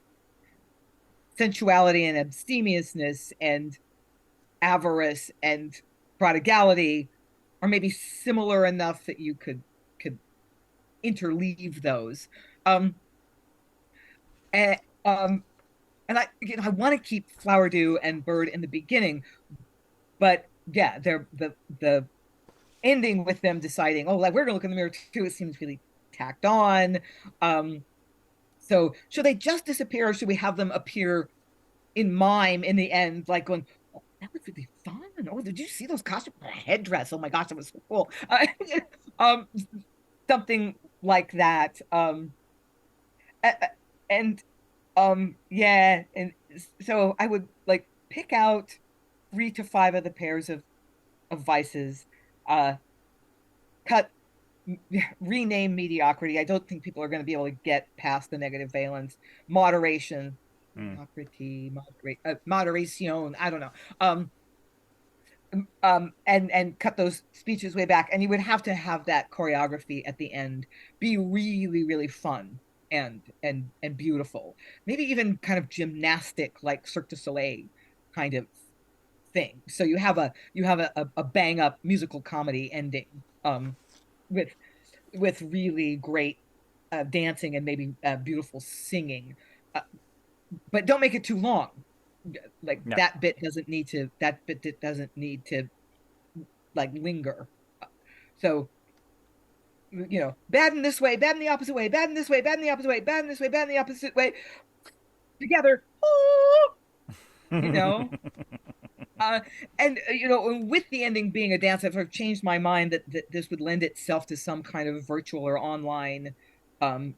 sensuality and abstemiousness and avarice and prodigality are maybe similar enough that you could interleave those. And I want to keep Flowerdew and Bird in the beginning, but yeah, they're the ending with them deciding, oh, like we're gonna look in the mirror too. It seems really tacked on. So should they just disappear, or should we have them appear in mime in the end, like going, oh, that was really fun. Oh, did you see those costumes? The headdress. Oh my gosh, that was so cool. Something like that. Yeah, and so I would like pick out 3 to 5 of the pairs of vices, rename mediocrity. I don't think people are going to be able to get past the negative valence. Moderation, mediocrity, moderation. I don't know. And cut those speeches way back, and you would have to have that choreography at the end be really, really fun and beautiful. Maybe even kind of gymnastic, like Cirque du Soleil kind of thing. So you have a bang up musical comedy ending with really great dancing and maybe beautiful singing, but don't make it too long. Like no. that bit doesn't need to like linger. So bad in this way, bad in the opposite way, bad in this way, bad in the opposite way, bad in this way, bad in the opposite way, together. And with the ending being a dance, I've sort of changed my mind that this would lend itself to some kind of virtual or online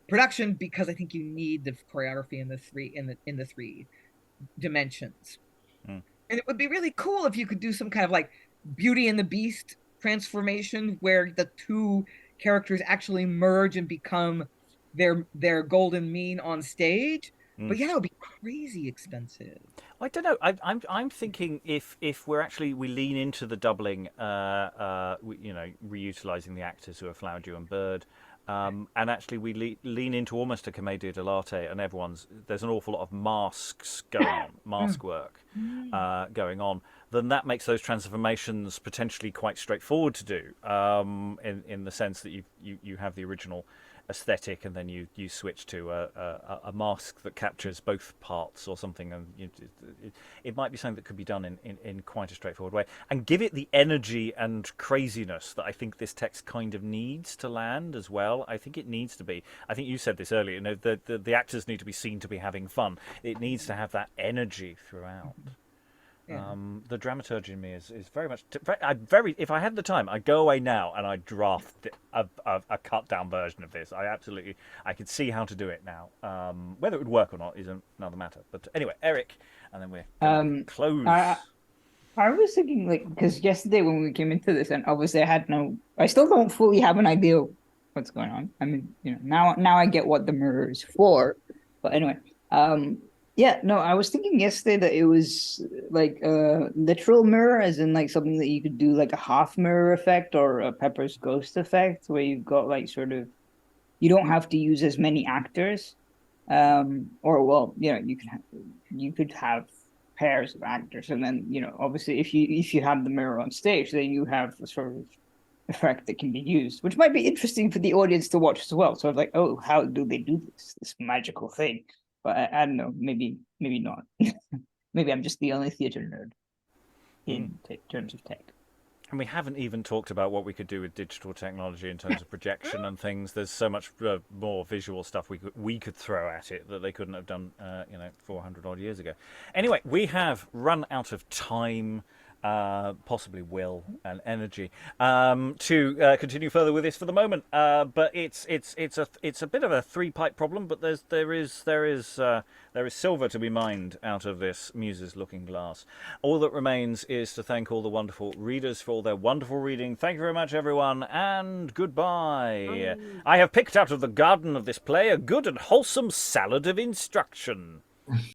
production, because I think you need the choreography in the three dimensions. And it would be really cool if you could do some kind of like Beauty and the Beast transformation where the two characters actually merge and become their golden mean on stage. But yeah, it would be crazy expensive. I don't know. I'm thinking if we lean into the doubling, reutilizing the actors who are Flowerdew and Bird, and actually we lean into almost a commedia dell'arte, and there's an awful lot of masks going on, mask work going on. Then that makes those transformations potentially quite straightforward to do, in the sense that you have the original aesthetic, and then you switch to a mask that captures both parts or something, and it might be something that could be done in quite a straightforward way, and give it the energy and craziness that I think this text kind of needs to land as well. I think it needs to be. I think you said this earlier. The actors need to be seen to be having fun. It needs to have that energy throughout. Yeah. The dramaturgy in me is very much if I had the time, I'd go away now and I'd draft a cut down version of this. I could see how to do it now. Whether it would work or not is another matter. But anyway, Eric, and then we're gonna close. I was thinking, like, because yesterday when we came into this, and obviously I still don't fully have an idea of what's going on. I mean, now I get what the mirror is for. But anyway, yeah, no, I was thinking yesterday that it was like a literal mirror, as in like something that you could do like a half mirror effect or a Pepper's Ghost effect, where you've got like sort of, you don't have to use as many actors, or well, you could have pairs of actors, and then obviously if you have the mirror on stage, then you have a sort of effect that can be used, which might be interesting for the audience to watch as well. So I'm like, oh, how do they do this magical thing? But I don't know, maybe not. Maybe I'm just the only theater nerd in terms of tech. And we haven't even talked about what we could do with digital technology in terms of projection and things. There's so much more visual stuff we could throw at it that they couldn't have done, 400 odd years ago. Anyway, we have run out of time, possibly will and energy, to continue further with this for the moment. But it's a bit of a three-pipe problem. But there is silver to be mined out of this Muses Looking Glass. All that remains is to thank all the wonderful readers for all their wonderful reading. Thank you very much, everyone, and goodbye. I have picked out of the garden of this play a good and wholesome salad of instruction.